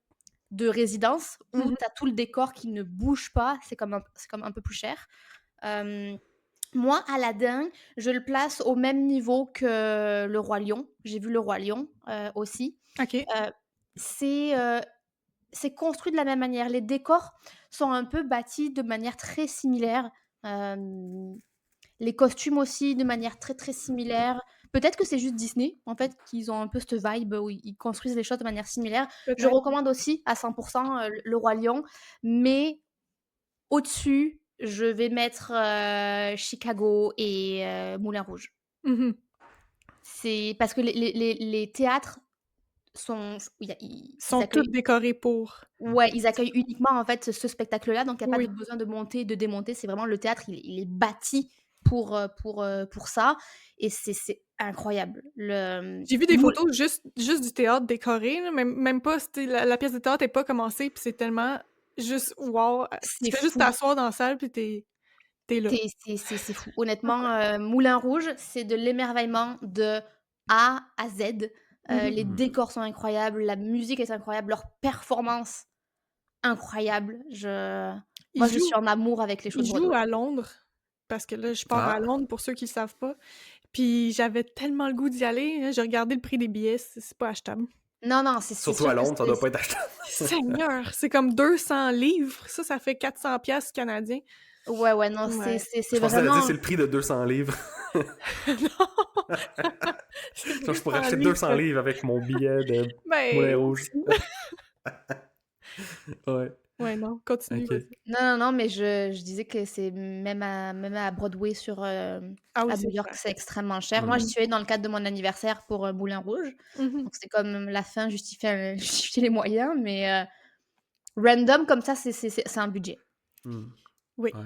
de résidence, où tu as tout le décor qui ne bouge pas, c'est comme un peu plus cher. Moi, Aladdin, je le place au même niveau que Le Roi Lion. J'ai vu Le Roi Lion aussi. OK. C'est construit de la même manière. Les décors sont un peu bâtis de manière très similaire. Les costumes aussi, de manière très, très similaire. Peut-être que c'est juste Disney, en fait, qu'ils ont un peu cette vibe où ils construisent les choses de manière similaire. Je recommande aussi à 100% Le Roi Lion. Mais au-dessus, je vais mettre Chicago et Moulin Rouge. C'est parce que les théâtres sont tous décorés pour. Ouais, ils accueillent uniquement en fait ce spectacle-là, donc il n'y a pas de besoin de monter, de démonter. C'est vraiment le théâtre, il est bâti pour ça. Et c'est incroyable. J'ai vu des Moul- photos juste du théâtre décoré, là, même pas, la pièce de théâtre est pas commencée, puis c'est tellement juste wow. C'est Tu fais juste fou. t'asseoir dans la salle, puis t'es là. C'est fou. Honnêtement, Moulin Rouge, c'est de l'émerveillement de A à Z. Les Mhm. décors sont incroyables, la musique est incroyable, leur performance incroyable. Ils Moi, je suis jouent, en amour avec les shows de ils jouent Broadway. à Londres, parce que là, je pars à Ah, Londres, pour ceux qui le savent pas. Puis j'avais tellement le goût d'y aller, hein, j'ai regardé le prix des billets, c'est pas achetable. Non, non, c'est surtout sûr à que Londres, ça doit pas être achetable. Seigneur, c'est comme 200 livres, ça fait 400 piastres canadiens. Ouais, ouais, non, Ouais. c'est Je pensais que t'allais dire vraiment... c'est le prix de 200 livres. Non! C'est Genre, je pourrais 200 acheter livres, 200 livres avec mon billet de Moulin ben, Rouge. Ouais, ouais, non, continue, ok. vas-y. Non, non, non, mais je disais que c'est même à Broadway Ah oui, à c'est New York, cher. c'est extrêmement cher. Moi, j'y Mhm. suis allée dans le cadre de mon anniversaire pour Moulin Rouge. Mhm. Donc, c'est comme la fin justifier les moyens. Mais random, comme ça, c'est un budget. Mhm. Oui. Ouais.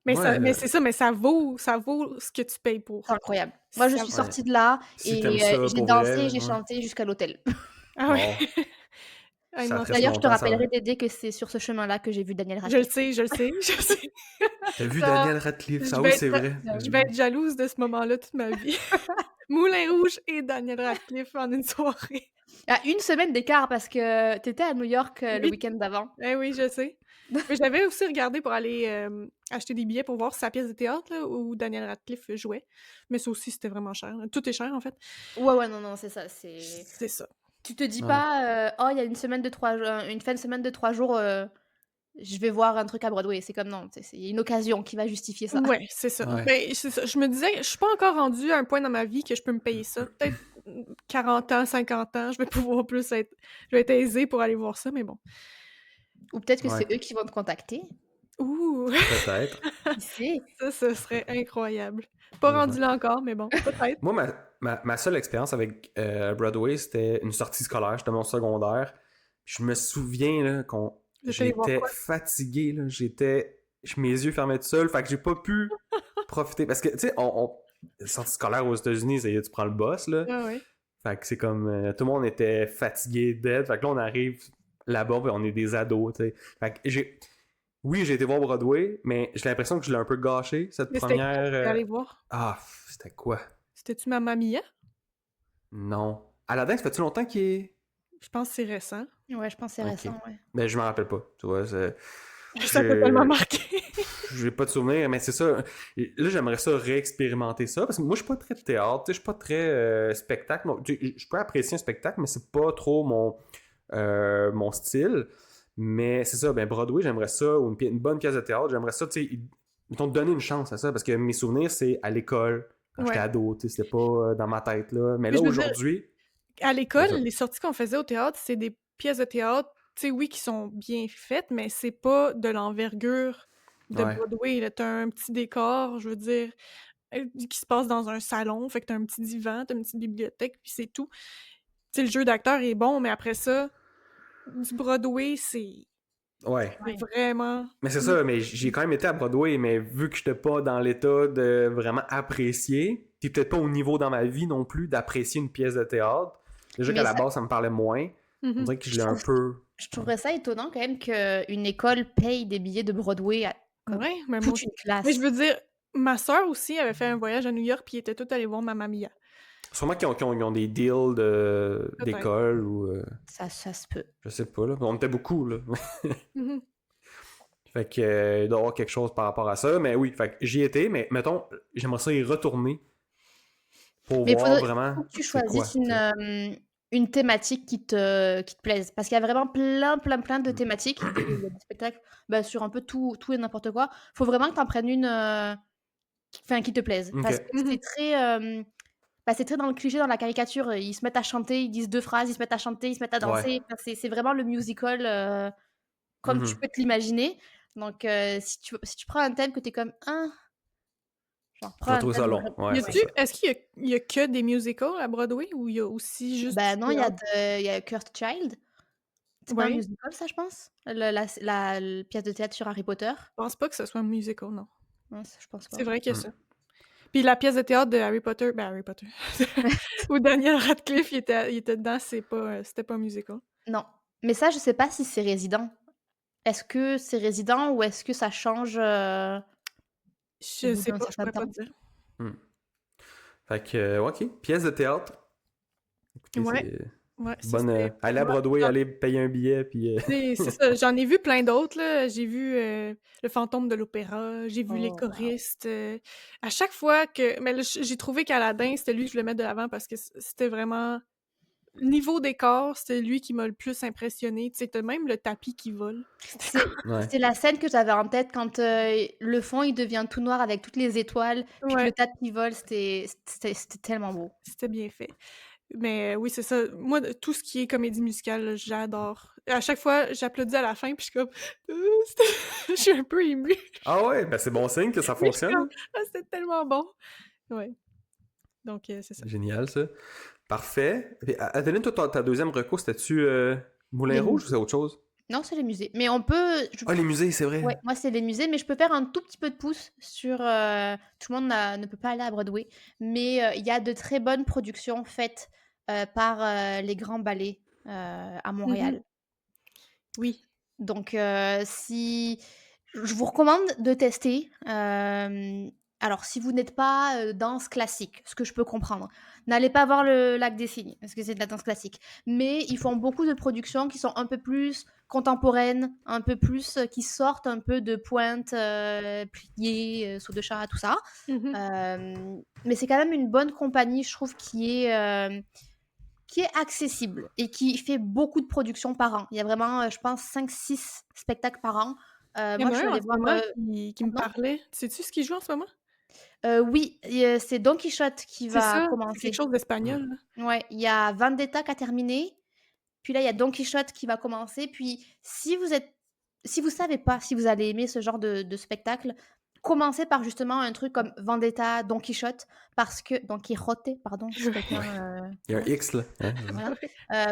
Mais Moi, mais c'est ça, mais ça vaut ce que tu payes pour. C'est incroyable. Moi, je Ça- suis ouais. sortie de là Si t'aimes et ça j'ai pour dansé vrai, et j'ai ouais. chanté jusqu'à l'hôtel. Ah ouais. Bon, Ah ça non, te reste D'ailleurs, je te longtemps, ça va. rappellerai, Dédé, que c'est sur ce chemin-là que j'ai vu Daniel je le Radcliffe. sais, je le sais, je sais. T'as vu Ça, Daniel Radcliffe? je Ah oui, vais c'est être, vrai. Ben je oui. vais être jalouse de ce moment-là toute ma vie. Moulin Rouge et Daniel Radcliffe en une soirée. À une semaine d'écart parce que t'étais à New York le Oui. week-end d'avant. Eh oui, je sais. Mais j'avais aussi regardé pour aller acheter des billets pour voir sa pièce de théâtre là, où Daniel Radcliffe jouait. Mais ça aussi, c'était vraiment cher. Tout est cher, en fait. Ouais, ouais, non, non, c'est ça. C'est ça. Tu te dis Ouais. pas, oh, il y a une fin de semaine de 3 jours, je vais voir un truc à Broadway. C'est comme non, il y a une occasion qui va justifier ça. Ouais, c'est ça. Ouais. Ben, c'est ça. Je me disais, je suis pas encore rendue à un point dans ma vie que je peux me payer ça. Peut-être 40 ans, 50 ans, je vais pouvoir plus être... Je vais être aisée pour aller voir ça, mais bon. Ou peut-être que Ouais. c'est eux qui vont te contacter. Ouh! Peut-être. Qui sait? Ça, ce serait incroyable. Pas rendu Ouais. là encore, mais bon, peut-être. Moi, ma seule expérience avec Broadway, c'était une sortie scolaire. J'étais mon secondaire. Je me souviens là, Vous êtes allé voir j'étais quoi? fatigué. Là. Mes yeux fermés tout seul. Fait que j'ai pas pu profiter. Parce que, tu sais, sortie scolaire aux États-Unis, tu prends le bus. Là. Ah ouais. Fait que c'est comme tout le monde était fatigué, dead. Fait que là, on arrive là-bas, puis on est des ados. Tu sais. Fait que oui, j'ai été voir Broadway, mais j'ai l'impression que je l'ai un peu gâché, cette Mais c'était quoi première. que t'es allé voir? Ah, c'était quoi? C'était-tu Mamma Mia? Non. Aladdin, ça fait-tu longtemps qu'il est. Je pense que c'est récent. Ouais, je pense que c'est Ok. récent, ouais. Mais je m'en rappelle pas. Tu vois, Ça t'a tellement marqué. j'ai pas de souvenir, mais c'est ça. Là, j'aimerais ça réexpérimenter ça, parce que moi, je suis pas très théâtre, tu sais, je suis pas très spectacle. Je peux apprécier un spectacle, mais c'est pas trop mon style. Mais c'est ça, ben Broadway, j'aimerais ça, ou une bonne pièce de théâtre, j'aimerais ça, tu sais, ils t'ont donné une chance à ça, parce que mes souvenirs, c'est à l'école, quand j'étais Ouais. ado, tu sais, c'était pas dans ma tête, là. Mais Mais là, je veux dire, aujourd'hui, à c'est l'école, ça. les sorties qu'on faisait au théâtre, c'est des pièces de théâtre, tu sais, oui, qui sont bien faites, mais c'est pas de l'envergure de Ouais. Broadway. Là, t'as un petit décor, je veux dire, qui se passe dans un salon, fait que t'as un petit divan, t'as une petite bibliothèque, puis c'est tout. Tu sais, le jeu d'acteur est bon, mais après ça, du Broadway, c'est Ouais. Ouais. vraiment... Mais c'est ça, mais j'ai quand même été à Broadway, mais vu que j'étais pas dans l'état de vraiment apprécier, puis peut-être pas au niveau dans ma vie non plus d'apprécier une pièce de théâtre, déjà Mais qu'à la ça- base, ça me parlait moins. On Mhm. dirait que je Je l'ai un trouve- peu. Je trouverais ça étonnant quand même qu'une école paye des billets de Broadway à comme Ouais, mais moi toute aussi. une classe. Mais je veux dire, ma sœur aussi avait fait un voyage à New York, puis ils étaient toutes allées voir Mamma Mia. Sûrement qu'ils ont des deals Peut-être. d'école ou. Ça se peut. Je sais pas, là. On était beaucoup, là. Mhm. Fait que, il doit y avoir quelque chose par rapport à ça. Mais oui, fait que j'y étais, mais mettons, j'aimerais ça y retourner pour Mais voir faut vraiment. que tu c'est quoi, choisisses tu sais. une thématique qui te plaise. Parce qu'il y a vraiment plein de Mm. thématiques. Il y a des spectacles sur un peu tout et n'importe quoi. Faut vraiment que tu en prennes une qui te plaise. Ok. Parce que Mhm. c'est très dans le cliché, dans la caricature. Ils se mettent à chanter, ils disent 2 phrases, ils se mettent à chanter, ils se mettent à Ouais. danser. Enfin, c'est vraiment le musical comme tu Mhm. peux te l'imaginer. Donc, si tu prends un thème que tu es comme, genre, Je prends vais un trouver ça thème long. Ouais, c'est ça. Est-ce qu'il y a que des musicals à Broadway ou il y a aussi juste Ben du non, il théâtre? y a Cursed Child. C'est pas un Ouais. musical, ça, je pense? La pièce de théâtre sur Harry Potter. Je pense pas que ce soit un musical, non. Non, ça, je pense pas. C'est vrai qu'il y a Mm. ça. Puis la pièce de théâtre de Harry Potter, Harry Potter, où Daniel Radcliffe, il était dedans, c'était pas musical. Non. Mais ça, je sais pas si c'est résident. Est-ce que c'est résident ou est-ce que ça change au Je bout sais d'un pas, je certain pourrais pas temps? te dire. Hmm. Fait que, ok, pièce de théâtre. Écoutez, Ouais, c'est ouais, ça bonne. c'était pour Aller à moi. Broadway, aller payer un billet, puis. C'est ça, j'en ai vu plein d'autres, là. J'ai vu Le Fantôme de l'Opéra, j'ai vu Les Oh, wow. Choristes. À chaque fois que. Mais là, j'ai trouvé qu'Aladin, c'était lui que je voulais mettre de l'avant parce que c'était vraiment. Niveau décor, c'était lui qui m'a le plus impressionné. Tu sais, t'as même le tapis qui vole. C'était C'est cool. Ouais. c'est la scène que j'avais en tête quand le fond il devient tout noir avec toutes les étoiles, puis que le Ouais, tapis vole, c'était tellement beau. c'était bien fait. Mais oui, c'est ça. Moi, tout ce qui est comédie musicale, là, j'adore. À chaque fois, j'applaudis à la fin, puis je suis comme... je suis un peu émue. Ah ouais, ben c'est bon signe que ça Oui, je suis comme... fonctionne. Ah, c'était tellement bon. Ouais. Donc, c'est ça. Génial, ça. Parfait. Et, Adeline, toi, ta deuxième recours, c'était-tu Moulin Les Rouge ou musées. c'est autre chose? Non, c'est les musées. Mais on peut Ah, les musées, c'est ouais, vrai. moi c'est les musées, mais je peux faire un tout petit peu de pouce sur tout le monde ne peut pas aller à Broadway, mais il y a de très bonnes productions faites par les grands ballets à Mhm. Montréal. Oui. Donc, si je vous recommande de tester. Alors, si vous n'êtes pas danse classique, ce que je peux comprendre, n'allez pas voir le Lac des Cygnes, parce que c'est de la danse classique. Mais ils font beaucoup de productions qui sont un peu plus contemporaines, un peu plus qui sortent un peu de pointe pliée, saut de chat, tout ça. Mhm. Mais c'est quand même une bonne compagnie, je trouve, qui est accessible et qui fait beaucoup de productions par an. Il y a vraiment, je pense, 5-6 spectacles par an. Il y en Moi, je a suis un en allée ce voir. moment qui me Pardon? parlait. Sais-tu ce qu'il joue en ce moment? Oui, c'est Don Quichotte qui C'est va ça, c'est quelque commencer. chose Hmm. d'espagnol, là. Ouais, il y a Vendetta qui a terminé, puis là, il y a Don Quichotte qui va commencer. Puis si vous savez pas si vous allez aimer ce genre de spectacle, commencez par justement un truc comme Vendetta, Don Quichotte, parce que Don Quijote, pardon, si quelqu'un, Ouais. Il y a un voilà, X, là. Hein? voilà.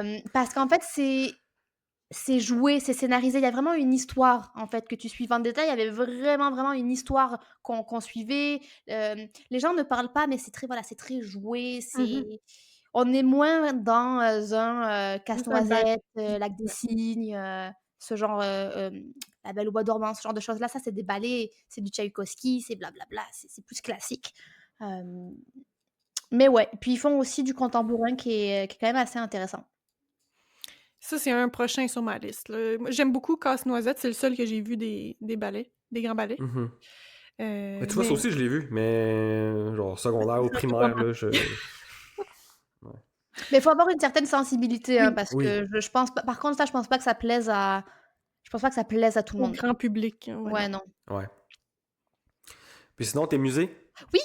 Ouais. Parce qu'en fait, c'est joué, c'est scénarisé. Il y a vraiment une histoire, en fait, que tu suis. Vendetta, il y avait vraiment, vraiment une histoire qu'on suivait. Les gens ne parlent pas, mais c'est très, voilà, c'est très joué. Mhm. On est moins dans un Juste un ballet. Casse-Noisette, Lac des Cygnes, ce genre, La Belle au bois dormant, ce genre de choses-là. Ça, c'est des ballets, c'est du Tchaïkovski, c'est blablabla, c'est plus classique. Euh, mais ouais, puis ils font aussi du contemporain qui est quand même assez intéressant. Ça, c'est un prochain sur ma liste, là. Moi, j'aime beaucoup Casse-Noisette, c'est le seul que j'ai vu des ballets, des grands ballets. Mhm. Mais tu vois, ça Mais aussi, je l'ai vu, mais genre secondaire ou c'est un peu moins primaire, ma là, tasse. Mais il faut avoir une certaine sensibilité, hein, Oui, parce Oui. que je pense pas. Par contre, ça, je pense pas que ça plaise à tout le au monde. grand public, hein, ouais, non. Ouais, non. Ouais. Puis sinon, tes musées? Oui,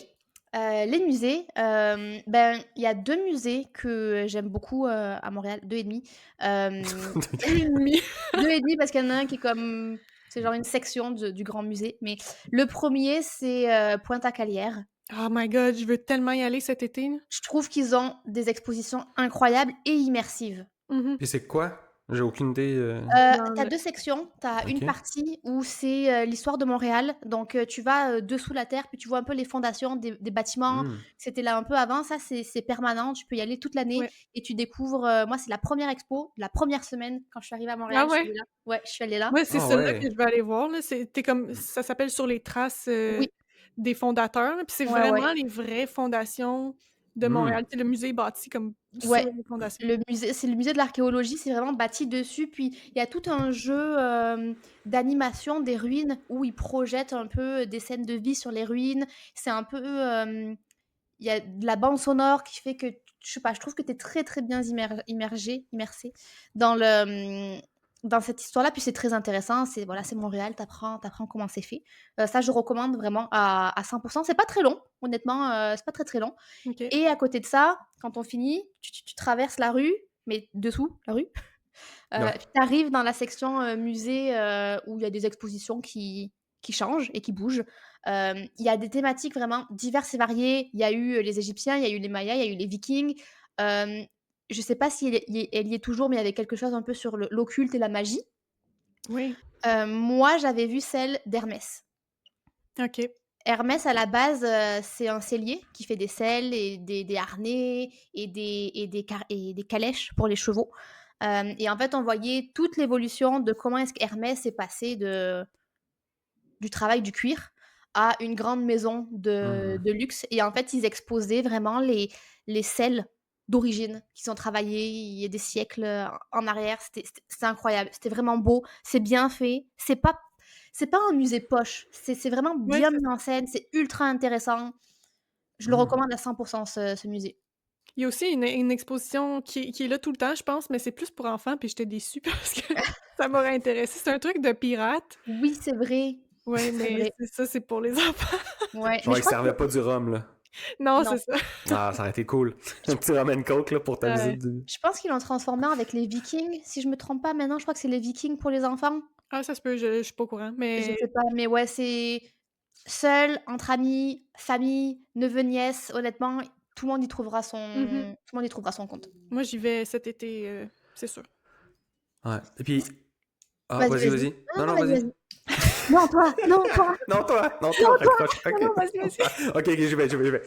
les musées, ben, il y a 2 musées que j'aime beaucoup, à Montréal, 2 et demi. Hem, 1,5. 2 et demi parce qu'il y en a un qui est comme c'est genre une section du grand musée, mais le premier c'est, Pointe-à-Calière. Oh my god, je veux tellement y aller cet été, là. Je trouve qu'ils ont des expositions incroyables et immersives. Mhm. Puis c'est quoi? J'ai aucune idée. Dans Tu as le... 2 sections. Tu as une Ok. partie où c'est, l'histoire de Montréal. Donc, tu vas, dessous la terre, puis tu vois un peu les fondations des bâtiments Hmm. qui c'était là un peu avant. Ça, c'est permanent. Tu peux y aller toute l'année Ouais. et tu découvres, moi, c'est la première expo, la première semaine quand je suis arrivée à Ah Montréal, je suis ouais? allée là. Ouais, je suis allée là. Ouais, c'est Ah celle-là que ouais. je veux aller voir, là. T'es comme... Hmm. Ça s'appelle Sur les traces Oui, des fondateurs, là, puis c'est ouais, ouais. vraiment les vraies fondations de Hmm. Montréal. Tu sais, le musée est bâti comme sur Ouais, les fondations. le musée c'est le musée de l'archéologie, c'est vraiment bâti dessus, puis il y a tout un jeu, d'animation des ruines où ils projettent un peu des scènes de vie sur les ruines. C'est un peu, il y a de la bande sonore qui fait que, je sais pas, je trouve que tu es très, très bien immersé dans dans cette histoire-là, puis c'est très intéressant. C'est voilà, c'est Montréal, tu apprends comment c'est fait. Ça, je recommande vraiment à 100. C'est pas très long, honnêtement, c'est pas très, très long. OK. Et à côté de ça, quand on finit, tu traverses la rue, mais dessous la rue, Ouais. puis tu arrives dans la section, musée, où il y a des expositions qui changent et qui bougent. Il y a des thématiques vraiment diverses et variées. Il y a eu, les Égyptiens, il y a eu les Mayas, il y a eu les Vikings. Hem, je sais pas si elle y est toujours, mais il y avait quelque chose un peu sur l'occulte et la magie. Oui. Moi, j'avais vu celle d'Hermès. OK. Hermès, à la base, c'est un sellier qui fait des selles et des harnais et des calèches pour les chevaux. Et en fait, on voyait toute l'évolution de comment est-ce qu'Hermès est passé du travail du cuir à une grande maison de luxe. Et en fait, ils exposaient vraiment les selles d'origine qui sont travaillées il y a des siècles en arrière. C'était incroyable. C'était vraiment beau. C'est bien fait. C'est pas un musée poche. C'est vraiment Ouais, bien c'est mis ça. en scène. C'est ultra intéressant. Je le recommande à 100% ce musée. Il y a aussi une exposition qui est là tout le temps, je pense, mais c'est plus pour enfants, puis j'étais déçue parce que ça m'aurait intéressé. C'est un truc de pirate. Oui, c'est vrai. Ouais, C'est mais vrai. c'est ça, c'est pour les enfants. Ouais, mais Genre, je ils crois que servaient pas du rhum, là. Non, non. c'est ça. Ah, ça aurait été cool. Un petit rum and coke, là, pour ta Ouais. visite du... Je pense qu'ils l'ont transformé avec les Vikings, si je me trompe pas. Maintenant, je crois que c'est les Vikings pour les enfants. Ah, ça se peut, je suis pas au courant, Je mais sais pas, mais ouais, c'est seul, entre amis, famille, neveu, nièce. Honnêtement, tout le monde y trouvera mhm. tout le monde y trouvera son compte. Moi, j'y vais cet été, c'est sûr. Ouais. Et puis... Ah, Vas-y, vas-y, vas-y. vas-y. Non, Non, non, non, vas-y, vas-y. vas-y. Non, toi, non, toi, Non, toi, non, toi. raccroche. Non, Ok. non, vas-y, vas-y. Ok, j'y vais.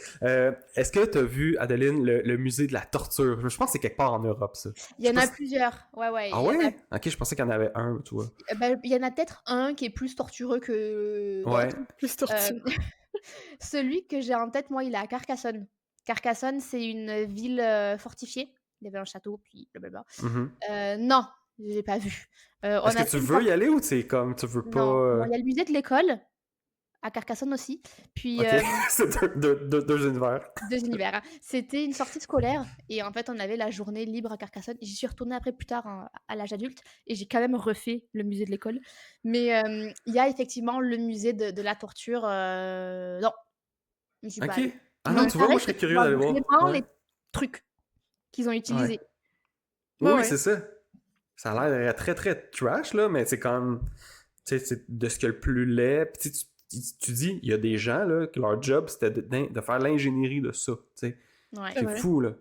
Est-ce que t'as vu, Adeline, le musée de la torture? Je pense que c'est quelque part en Europe, ça. Il Je y sais en pas a si- plusieurs. Ouais, ouais. Ah ouais? Ok, je pensais qu'il y en avait un, tu vois. Il y en a peut-être un qui est plus tortureux que Ouais. d'autres. Plus Euh, tortue. Celui que j'ai en tête, moi, il est à Carcassonne. Carcassonne, c'est une ville fortifiée. Il y avait un château, puis blablabla. Mhm. Non, je l'ai pas vu. On Est-ce que a tu fait une veux y partie. aller ou c'est comme tu veux pas... Non, non, il y a le musée de l'école à Carcassonne aussi. Puis Ok, c'est deux univers. 2 univers, hein. C'était une sortie scolaire et en fait, on avait la journée libre à Carcassonne. J'y suis retournée après plus tard à l'âge adulte et j'ai quand même refait le musée de l'école. Mais il y a effectivement le musée de la torture. Non, je n'y suis pas Ok. allée. Ah Mais non, il tu vois, paraît moi, je que serais tu curieux vois d'aller voir. vraiment Ouais. les trucs qu'ils ont Ouais. utilisés. Oui, Ouais, oui, ouais. c'est ça. Ça a l'air très, très trash, là, mais c'est quand même... Tu sais, c'est de ce qu'il y a le plus laid. Puis tu dis, il y a des gens, là, que leur job, c'était de faire l'ingénierie de ça, tu sais. Ouais. C'est C'est vrai. fou, là.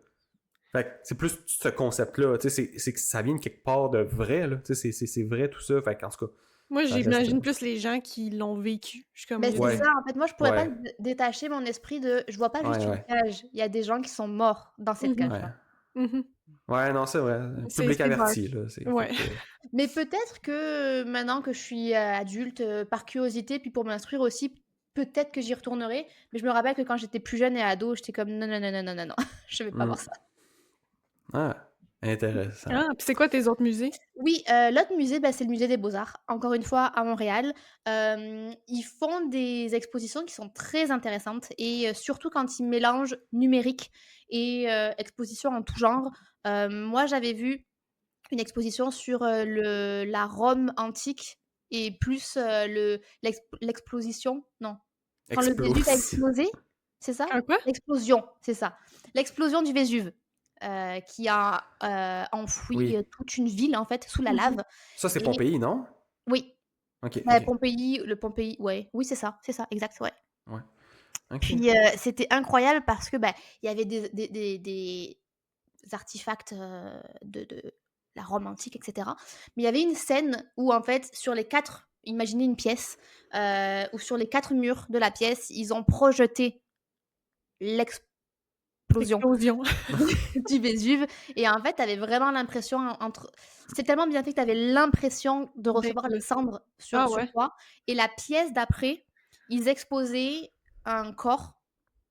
Fait que c'est plus ce concept-là, tu sais, c'est que ça vient de quelque part de vrai, là. Tu sais, c'est vrai, tout ça. Fait qu'en tout cas, Moi, ça reste... j'imagine plus les gens qui l'ont vécu. Je suis comme, Ben, c'est Ouais, ça, en fait, moi, je pourrais pas ouais, détacher mon esprit de. Je vois pas juste une ouais. cage. Il y a des gens qui sont morts dans cette Mhm, Ouais. cage-là. mhm. Ouais, non, c'est vrai. Public C'est dark. averti, là. C'est, Ouais. fait que... Mais peut-être que maintenant que je suis adulte, par curiosité, puis pour m'instruire aussi, peut-être que j'y retournerai. Mais je me rappelle que quand j'étais plus jeune et ado, j'étais comme non, non, non, non, non, non, non, je vais pas voir ça. Ah, intéressant. Ah, puis c'est quoi tes autres musées? Oui, l'autre musée, bah, c'est le musée des Beaux-Arts, encore une fois à Montréal. Ils font des expositions qui sont très intéressantes et surtout quand ils mélangent numérique et exposition en tout genre. Moi, j'avais vu une exposition sur, la Rome antique et plus, l'explosion, non, quand le Vésuve a Explose. explosé, c'est ça? Un quoi? L'explosion, c'est ça. L'explosion du Vésuve, qui a, enfoui, Oui. toute une ville, en fait, sous la Mhm. lave Ça, c'est et Pompéi, non? oui, Ok, bah, ok. Pompéi, le Pompéi, ouais, oui, c'est ça, exact, ouais. Ouais. Ok. Puis, c'était incroyable parce que, bah, il y avait des artefacts, de la Rome antique et cetera. Mais il y avait une scène où en fait sur les 4, imaginez une pièce, où sur les 4 murs de la pièce, ils ont projeté l'explosion Explosion. du Vésuve et en fait, tu avais vraiment l'impression entre c'était tellement bien fait que tu avais l'impression de D'être recevoir là. les cendres Ah sur ouais. toi et la pièce d'après, ils exposaient un corps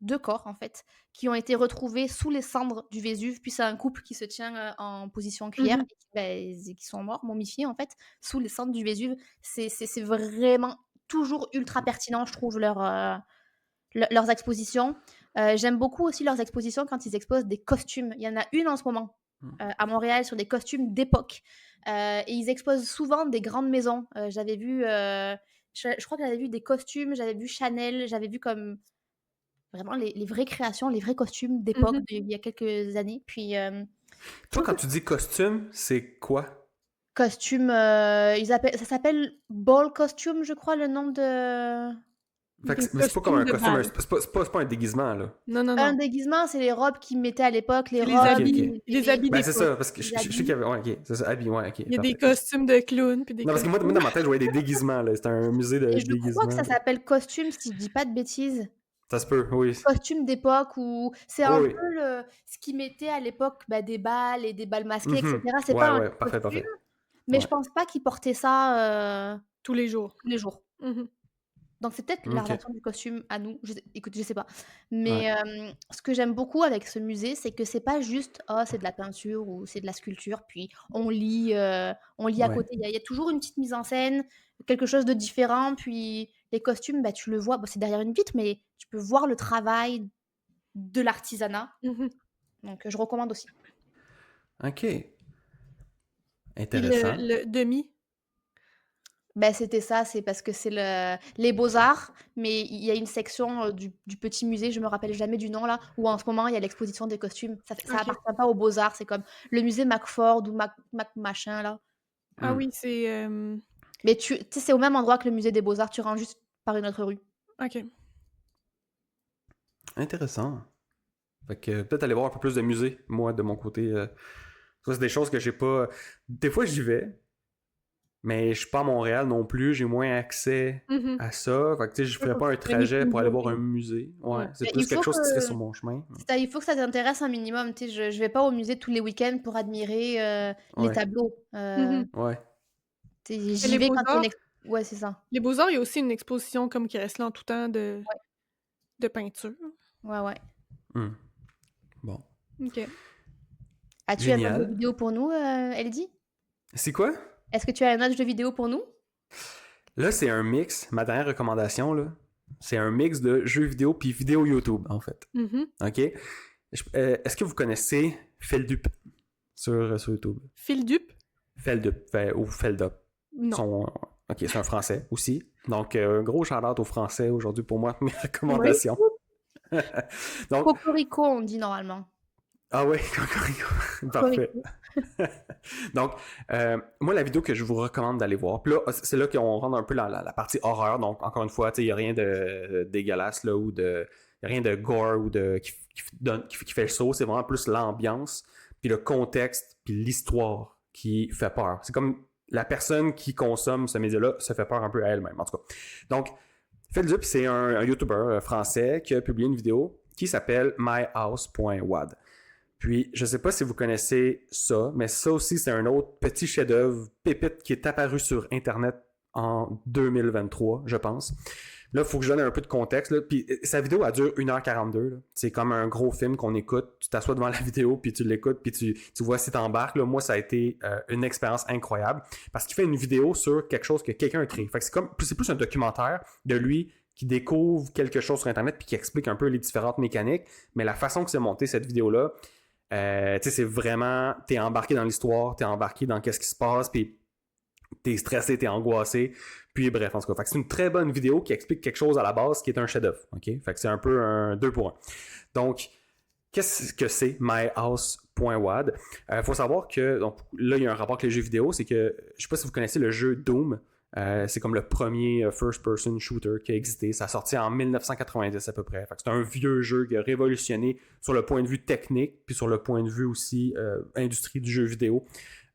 2 corps en fait, qui ont été retrouvés sous les cendres du Vésuve. Puis c'est un couple qui se tient, en position cuillère Mhm. et qui sont morts, momifiés en fait, sous les cendres du Vésuve. C'est vraiment toujours ultra pertinent, je trouve, leurs expositions. J'aime beaucoup aussi leurs expositions quand ils exposent des costumes. Il y en a une en ce moment, à Montréal sur des costumes d'époque, et ils exposent souvent des grandes maisons. J'avais vu, je crois que j'avais vu des costumes, j'avais vu Chanel, j'avais vu comme vraiment les vraies créations, les vrais costumes d'époque Mhm. d'il y a quelques années. Puis, je Toi, trouve quand que tu dis costume, c'est quoi? costume, ça s'appelle ball costume, je crois, le nom de Fait que Des mais c'est pas comme un costumes de costume, bal. c'est pas un déguisement, là. Non. Un déguisement, c'est les robes qu'ils mettaient à l'époque, les C'est les robes, habits. ok. Les habits Ben, c'est d'époque. ça, parce que les je sais qu'il habits. y avait. Ouais, ok, c'est ça, habillé, ouais, ok, Il y a des parfait. costumes de clowns, puis des Non, parce que costumes... moi, dans ma tête, je voyais des déguisements, là. C'était un musée de Et je crois que déguisements. ça s'appelle costume, si je dis pas de bêtises. Ça se peut, oui. Costume d'époque où c'est Oui, un oui. peu ce qu'ils mettaient à l'époque, bah, des balles et des balles masquées, Mhm. etc. C'est Ouais, pas un ouais, parfait, costume, parfait. mais je Ouais. pense pas qu'ils portaient ça tous les jours. tous les jours. Mhm. Donc c'est peut-être la Ok. relation du costume à nous. Écoute, je sais pas. Ouais. Mais ce que j'aime beaucoup avec ce musée, c'est que c'est pas juste oh c'est de la peinture ou c'est de la sculpture, puis on lit à Ouais. côté. Il y a toujours une petite mise en scène, quelque chose de différent. Puis les costumes, bah, tu le vois, bon, c'est derrière une vitre, mais tu peux voir le travail de l'artisanat. Mhm. Donc je recommande aussi. Ok. Puis Intéressant. le demi. Ben, c'était ça, c'est parce que c'est les beaux-arts, mais il y a une section du petit musée, je me rappelle jamais du nom là, où en ce moment il y a l'exposition des costumes. Ça Ok. appartient pas aux beaux-arts, c'est comme le musée Macford ou Mac machin là. Ah Hmm. oui, c'est... Mais tu sais, c'est au même endroit que le musée des beaux-arts, tu rentres juste par une autre rue. Ok. Intéressant. Fait que peut-être aller voir un peu plus de musées, moi, de mon côté. Ça, c'est des choses que j'ai pas. Des fois, j'y vais, mais je suis pas à Montréal non plus, j'ai moins accès Mhm. à ça. Fait que tu sais, je ferais Faut pas un que tu planifies trajet une pour aller voir un journée. musée. Ouais, Ouais. c'est Mais plus quelque chose qui serait sur mon chemin. il faut que ça t'intéresse un minimum, tu sais, je vais pas au musée tous les week-ends pour admirer les Ouais, tableaux. Mhm. ouais. Et J'y les vais quand il y a une beaux-arts, ouais, c'est ça. les beaux-arts, il y a aussi une exposition comme qui reste là en tout temps de peinture. Ouais, ouais. Hmm. Bon. Ok. As-tu un autre jeu Génial. vidéo pour nous, Elodie? C'est quoi? Est-ce que tu as un autre jeu vidéo pour nous? Là, c'est un mix. Ma dernière recommandation, là, c'est un mix de jeux vidéo puis vidéo YouTube, en fait. Mhm. OK? Est-ce que vous connaissez Feldup sur YouTube? Phil Dupe? Feldup, ou Feldup. Non. OK, c'est un français aussi. Donc, gros shout-out aux français aujourd'hui pour moi, mes Oui. recommandations. Donc, Cocorico, on dit normalement. ah ouais, Cocorico. Parfait. Donc, moi, la vidéo que je vous recommande d'aller voir, puis là, c'est là qu'on rentre un peu la partie horreur. Donc, encore une fois, il n'y a rien de dégueulasse, là, ou de. Il n'y a rien de gore ou qui fait le saut. C'est vraiment plus l'ambiance, puis le contexte, puis l'histoire qui fait peur. C'est comme la personne qui consomme ce média-là se fait peur un peu à elle-même, en tout cas. Donc, Feldup, c'est un YouTuber français qui a publié une vidéo qui s'appelle myhouse.wad. Puis, je ne sais pas si vous connaissez ça, mais ça aussi, c'est un autre petit chef-d'œuvre, pépite, qui est apparu sur Internet en 2023, je pense. Là, il faut que je donne un peu de contexte. Là. Puis, sa vidéo, elle dure 1h42. Là. C'est comme un gros film qu'on écoute. Tu t'assois devant la vidéo, puis tu l'écoutes, puis tu vois si t'embarques. Là. Moi, ça a été une expérience incroyable parce qu'il fait une vidéo sur quelque chose que quelqu'un a créé. Fait que c'est plus un documentaire de lui qui découvre quelque chose sur Internet puis qui explique un peu les différentes mécaniques. Mais la façon que c'est monté, cette vidéo-là, tu sais, c'est vraiment, t'es embarqué dans l'histoire, t'es embarqué dans qu'est-ce qui se passe, puis t'es stressé, t'es angoissé, puis bref, en tout cas. Fait que c'est une très bonne vidéo qui explique quelque chose à la base qui est un chef-d'œuvre, ok? Fait que c'est un peu un 2 pour 1. Donc, qu'est-ce que c'est myhouse.wad? Faut savoir que, donc là, il y a un rapport avec les jeux vidéo, c'est que, je sais pas si vous connaissez le jeu Doom. C'est comme le premier first-person shooter qui a existé. Ça a sorti en 1990 à peu près. Fait que c'est un vieux jeu qui a révolutionné sur le point de vue technique, puis sur le point de vue aussi industrie du jeu vidéo.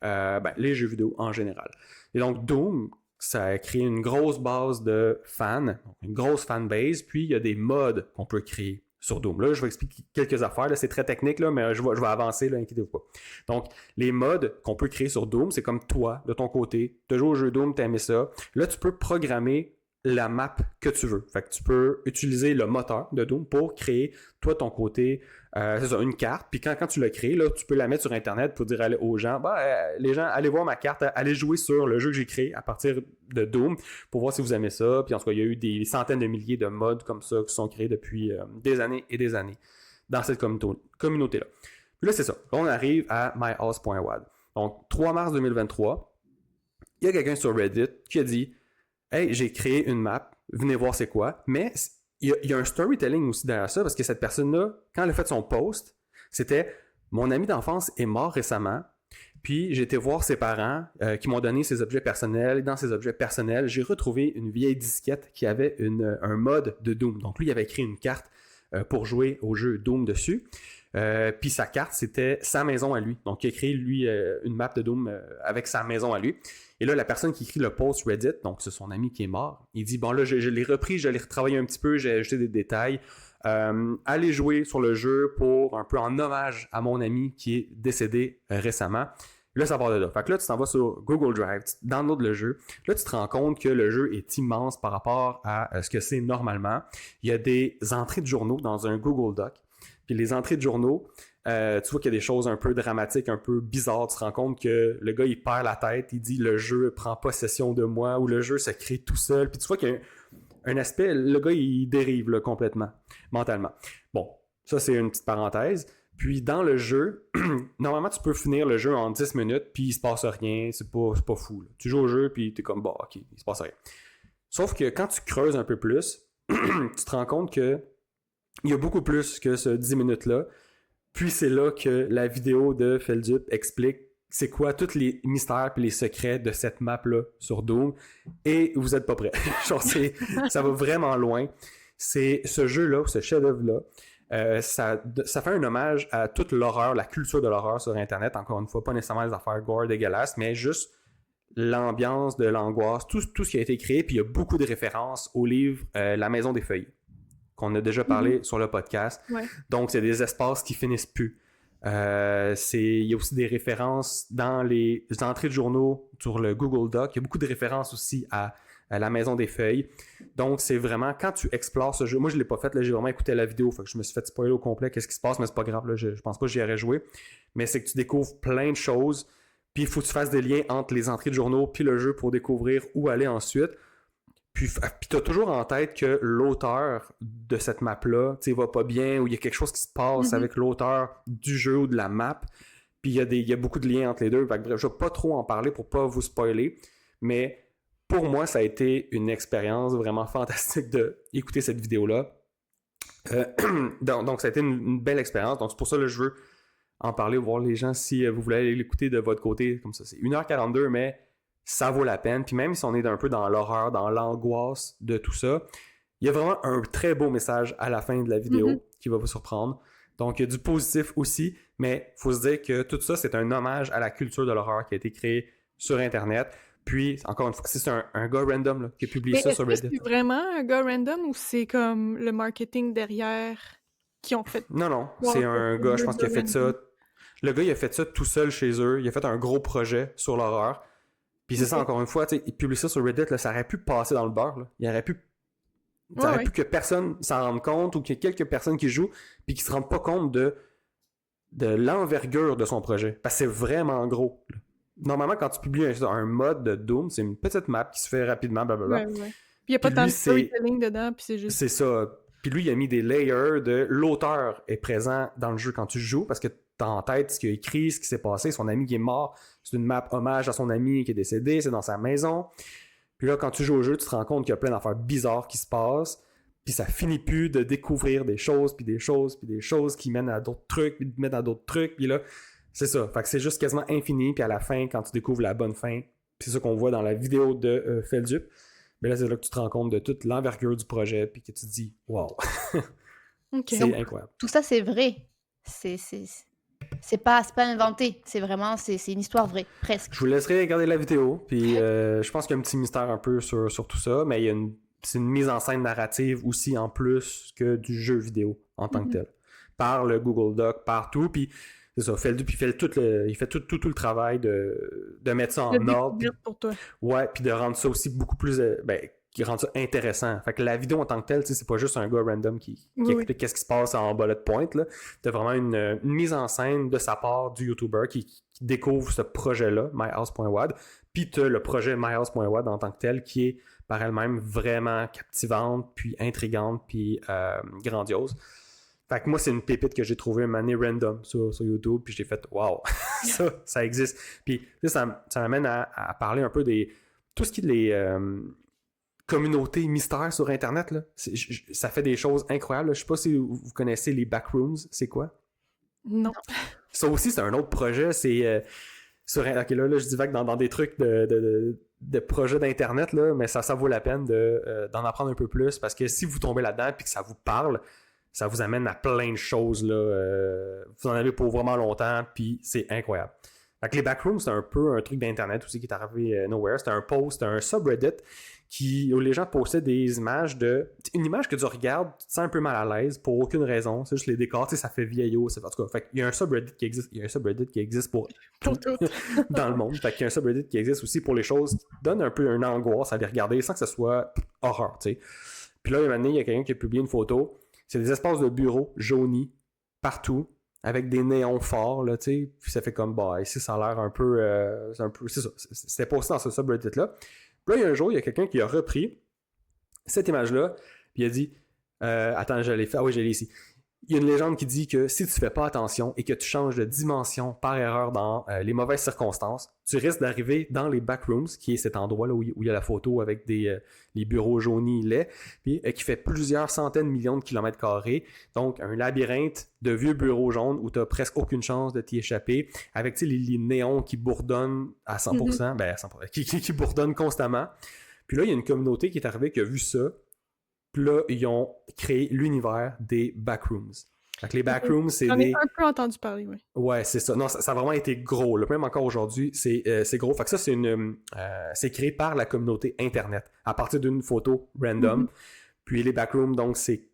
Les jeux vidéo en général. Et donc Doom, ça a créé une grosse base de fans, une grosse fanbase, puis il y a des mods qu'on peut créer sur Doom. Là, je vais expliquer quelques affaires. Là, c'est très technique, là, mais je vais avancer, là, inquiétez-vous pas. Donc, les mods qu'on peut créer sur Doom, c'est comme toi, de ton côté. Tu joues au jeu Doom, tu aimé ça. Là, tu peux programmer la map que tu veux. Fait que tu peux utiliser le moteur de Doom pour créer, toi, ton côté, c'est ça, une carte. Puis quand tu l'as créée, là, tu peux la mettre sur Internet pour dire aux gens, les gens, allez voir ma carte, allez jouer sur le jeu que j'ai créé à partir de Doom pour voir si vous aimez ça. Puis en tout cas, il y a eu des centaines de milliers de mods comme ça qui sont créés depuis des années et des années dans cette communauté-là. Puis là, c'est ça. Là, on arrive à myhouse.wad. Donc, 3 mars 2023, il y a quelqu'un sur Reddit qui a dit « Hey, j'ai créé une map, venez voir c'est quoi. » Mais il y a un storytelling aussi derrière ça, parce que cette personne-là, quand elle a fait son post, c'était « Mon ami d'enfance est mort récemment, Puis j'ai été voir ses parents qui m'ont donné ses objets personnels. Et dans ses objets personnels, j'ai retrouvé une vieille disquette qui avait un mode de Doom. Donc lui, il avait écrit une carte pour jouer au jeu Doom dessus. Puis sa carte, c'était sa maison à lui. Donc il a créé, lui, une map de Doom avec sa maison à lui. Et là, la personne qui écrit le post Reddit, donc c'est son ami qui est mort, il dit, bon là, je l'ai repris, je l'ai retravaillé un petit peu, j'ai ajouté des détails. Allez jouer sur le jeu pour un peu en hommage à mon ami qui est décédé récemment. Là, ça part de là. Fait que là, tu t'en vas sur Google Drive, tu downloads le jeu. Là, tu te rends compte que le jeu est immense par rapport à ce que c'est normalement. Il y a des entrées de journaux dans un Google Doc. Puis les entrées de journaux, tu vois qu'il y a des choses un peu dramatiques, un peu bizarres. Tu te rends compte que le gars, il perd la tête. Il dit « Le jeu prend possession de moi » ou « Le jeu se crée tout seul ». Puis tu vois qu'il y a un aspect, le gars, il dérive là, complètement, mentalement. Bon, ça, c'est une petite parenthèse. Puis dans le jeu, normalement, tu peux finir le jeu en 10 minutes, puis il se passe rien, c'est pas fou. Là. Tu joues au jeu, puis t'es comme, bon, ok, il se passe rien. Sauf que quand tu creuses un peu plus, tu te rends compte que il y a beaucoup plus que ce 10 minutes-là. Puis c'est là que la vidéo de Feldup explique c'est quoi tous les mystères et les secrets de cette map-là sur Doom. Et vous êtes pas prêts. Genre, ça va vraiment loin. C'est ce jeu-là, ce chef-d'œuvre-là, ça fait un hommage à toute l'horreur, la culture de l'horreur sur Internet. Encore une fois, pas nécessairement les affaires gore dégueulasses, mais juste l'ambiance de l'angoisse, tout ce qui a été créé. Puis il y a beaucoup de références au livre La Maison des Feuilles, qu'on a déjà parlé sur le podcast. Ouais. Donc, c'est des espaces qui finissent plus. Il y a aussi des références dans les entrées de journaux sur le Google Doc. Il y a beaucoup de références aussi à La Maison des Feuilles. Donc, c'est vraiment, quand tu explores ce jeu, moi je l'ai pas fait, là, j'ai vraiment écouté la vidéo, fait que je me suis fait spoiler au complet qu'est-ce qui se passe, mais c'est pas grave, là, je pense pas que j'y aurais joué. Mais c'est que tu découvres plein de choses, puis il faut que tu fasses des liens entre les entrées de journaux puis le jeu pour découvrir où aller ensuite. Puis tu as toujours en tête que l'auteur de cette map-là, tu sais, va pas bien, ou il y a quelque chose qui se passe avec l'auteur du jeu ou de la map. Puis il y a beaucoup de liens entre les deux. Fait que, bref, je vais pas trop en parler pour pas vous spoiler. Mais pour moi, ça a été une expérience vraiment fantastique d'écouter cette vidéo-là. Donc, ça a été une belle expérience. Donc, c'est pour ça que je veux en parler, voir les gens si vous voulez aller l'écouter de votre côté. Comme ça, c'est 1h42, mais ça vaut la peine. Puis même si on est un peu dans l'horreur, dans l'angoisse de tout ça, il y a vraiment un très beau message à la fin de la vidéo qui va vous surprendre. Donc, il y a du positif aussi, mais il faut se dire que tout ça, c'est un hommage à la culture de l'horreur qui a été créée sur Internet. Puis, encore une fois, c'est un gars random là, qui a publié ça sur Reddit. C'est vraiment un gars random ou c'est comme le marketing derrière qui ont fait... Non, c'est un gars, je pense, qui a fait ça. Le gars, il a fait ça tout seul chez eux. Il a fait un gros projet sur l'horreur. Puis c'est ça, encore une fois, il publie ça sur Reddit, là, ça aurait pu passer dans le beurre. Là. Il aurait pu... Ça aurait pu que personne s'en rende compte ou qu'il y ait quelques personnes qui jouent puis qui se rendent pas compte de l'envergure de son projet. Parce que c'est vraiment gros. Là. Normalement, quand tu publies un mode de Doom, c'est une petite map qui se fait rapidement, blablabla. Ouais. Puis il n'y a pas tant de storytelling dedans, puis c'est juste... C'est ça. Puis lui, il a mis des layers de... L'auteur est présent dans le jeu quand tu joues, parce que t'as en tête ce qu'il a écrit, ce qui s'est passé, son ami qui est mort, c'est une map hommage à son ami qui est décédé, c'est dans sa maison. Puis là, quand tu joues au jeu, tu te rends compte qu'il y a plein d'affaires bizarres qui se passent, puis ça finit plus de découvrir des choses, puis des choses, puis des choses qui mènent à d'autres trucs, puis mènent à d'autres trucs, puis là, c'est ça. Fait que c'est juste quasiment infini, puis à la fin, quand tu découvres la bonne fin, c'est ça qu'on voit dans la vidéo de Feldup, mais là, c'est là que tu te rends compte de toute l'envergure du projet, puis que tu te dis « Wow! » Okay. C'est incroyable. Tout ça, c'est vrai. C'est pas inventé. C'est vraiment, c'est une histoire vraie, presque. Je vous laisserai regarder la vidéo, puis je pense qu'il y a un petit mystère un peu sur tout ça, mais c'est une mise en scène narrative aussi en plus que du jeu vidéo en tant que tel. Par le Google Doc, partout, puis c'est ça, il fait tout le travail de mettre ça en ordre. Pour toi. Ouais, puis de rendre ça aussi beaucoup plus... qui rend ça intéressant. Fait que la vidéo en tant que telle, c'est pas juste un gars random qui explique qu'est-ce qui se passe en bullet point. Là. T'as vraiment une mise en scène de sa part du YouTuber qui découvre ce projet-là, myhouse.wad. Puis t'as le projet myhouse.wad en tant que tel qui est par elle-même vraiment captivante, puis intrigante, puis grandiose. Fait que moi, c'est une pépite que j'ai trouvée une année random sur YouTube, puis j'ai fait « Wow! » ça existe. Puis ça m'amène à parler un peu des... Tout ce qui est les... communauté mystère sur Internet, là. Ça fait des choses incroyables. Là. Je sais pas si vous connaissez les backrooms, c'est quoi? Non. Ça aussi, c'est un autre projet. C'est Ok, là, je divague dans des trucs de projets d'Internet, là, mais ça vaut la peine d'en apprendre un peu plus parce que si vous tombez là-dedans et que ça vous parle, ça vous amène à plein de choses. Là, vous en avez pour vraiment longtemps, puis c'est incroyable. Fait que les backrooms, c'est un peu un truc d'Internet aussi qui est arrivé nowhere. C'était un post, un subreddit où les gens postaient des images une image que tu regardes, tu te sens un peu mal à l'aise pour aucune raison. C'est juste les décors, tu sais, ça fait vieillot. En tout cas, fait qu'il y a un subreddit qui existe. Il y a un subreddit qui existe pour tout dans le monde. Fait qu'il y a un subreddit qui existe aussi pour les choses qui donnent un peu une angoisse à les regarder sans que ce soit horreur, tu sais. Puis là, un moment donné, il y a quelqu'un qui a publié une photo. C'est des espaces de bureaux jaunis partout, avec des néons forts, là, tu sais. Puis ça fait comme, bah, ici, ça a l'air un peu... c'est ça. C'était posté dans ce subreddit-là. Puis là, il y a un jour, il y a quelqu'un qui a repris cette image-là, puis il a dit... attends, je l'ai fait. Ah oui, je l'ai ici. Il y a une légende qui dit que si tu fais pas attention et que tu changes de dimension par erreur dans les mauvaises circonstances, tu risques d'arriver dans les backrooms, qui est cet endroit là où il y a la photo avec les bureaux jaunis laids, puis qui fait plusieurs centaines de millions de kilomètres carrés. Donc, un labyrinthe de vieux bureaux jaunes où tu n'as presque aucune chance de t'y échapper, avec les néons qui bourdonnent à 100%, ben à 100%, qui bourdonnent constamment. Puis là, il y a une communauté qui est arrivée qui a vu ça. Puis là, ils ont créé l'univers des backrooms. Donc, les backrooms, c'est J'en ai un peu entendu parler, oui. Ouais, c'est ça. Non, ça a vraiment été gros. Là. Même encore aujourd'hui, c'est gros. Fait que ça, c'est créé par la communauté Internet, à partir d'une photo random. Puis les backrooms, donc, c'est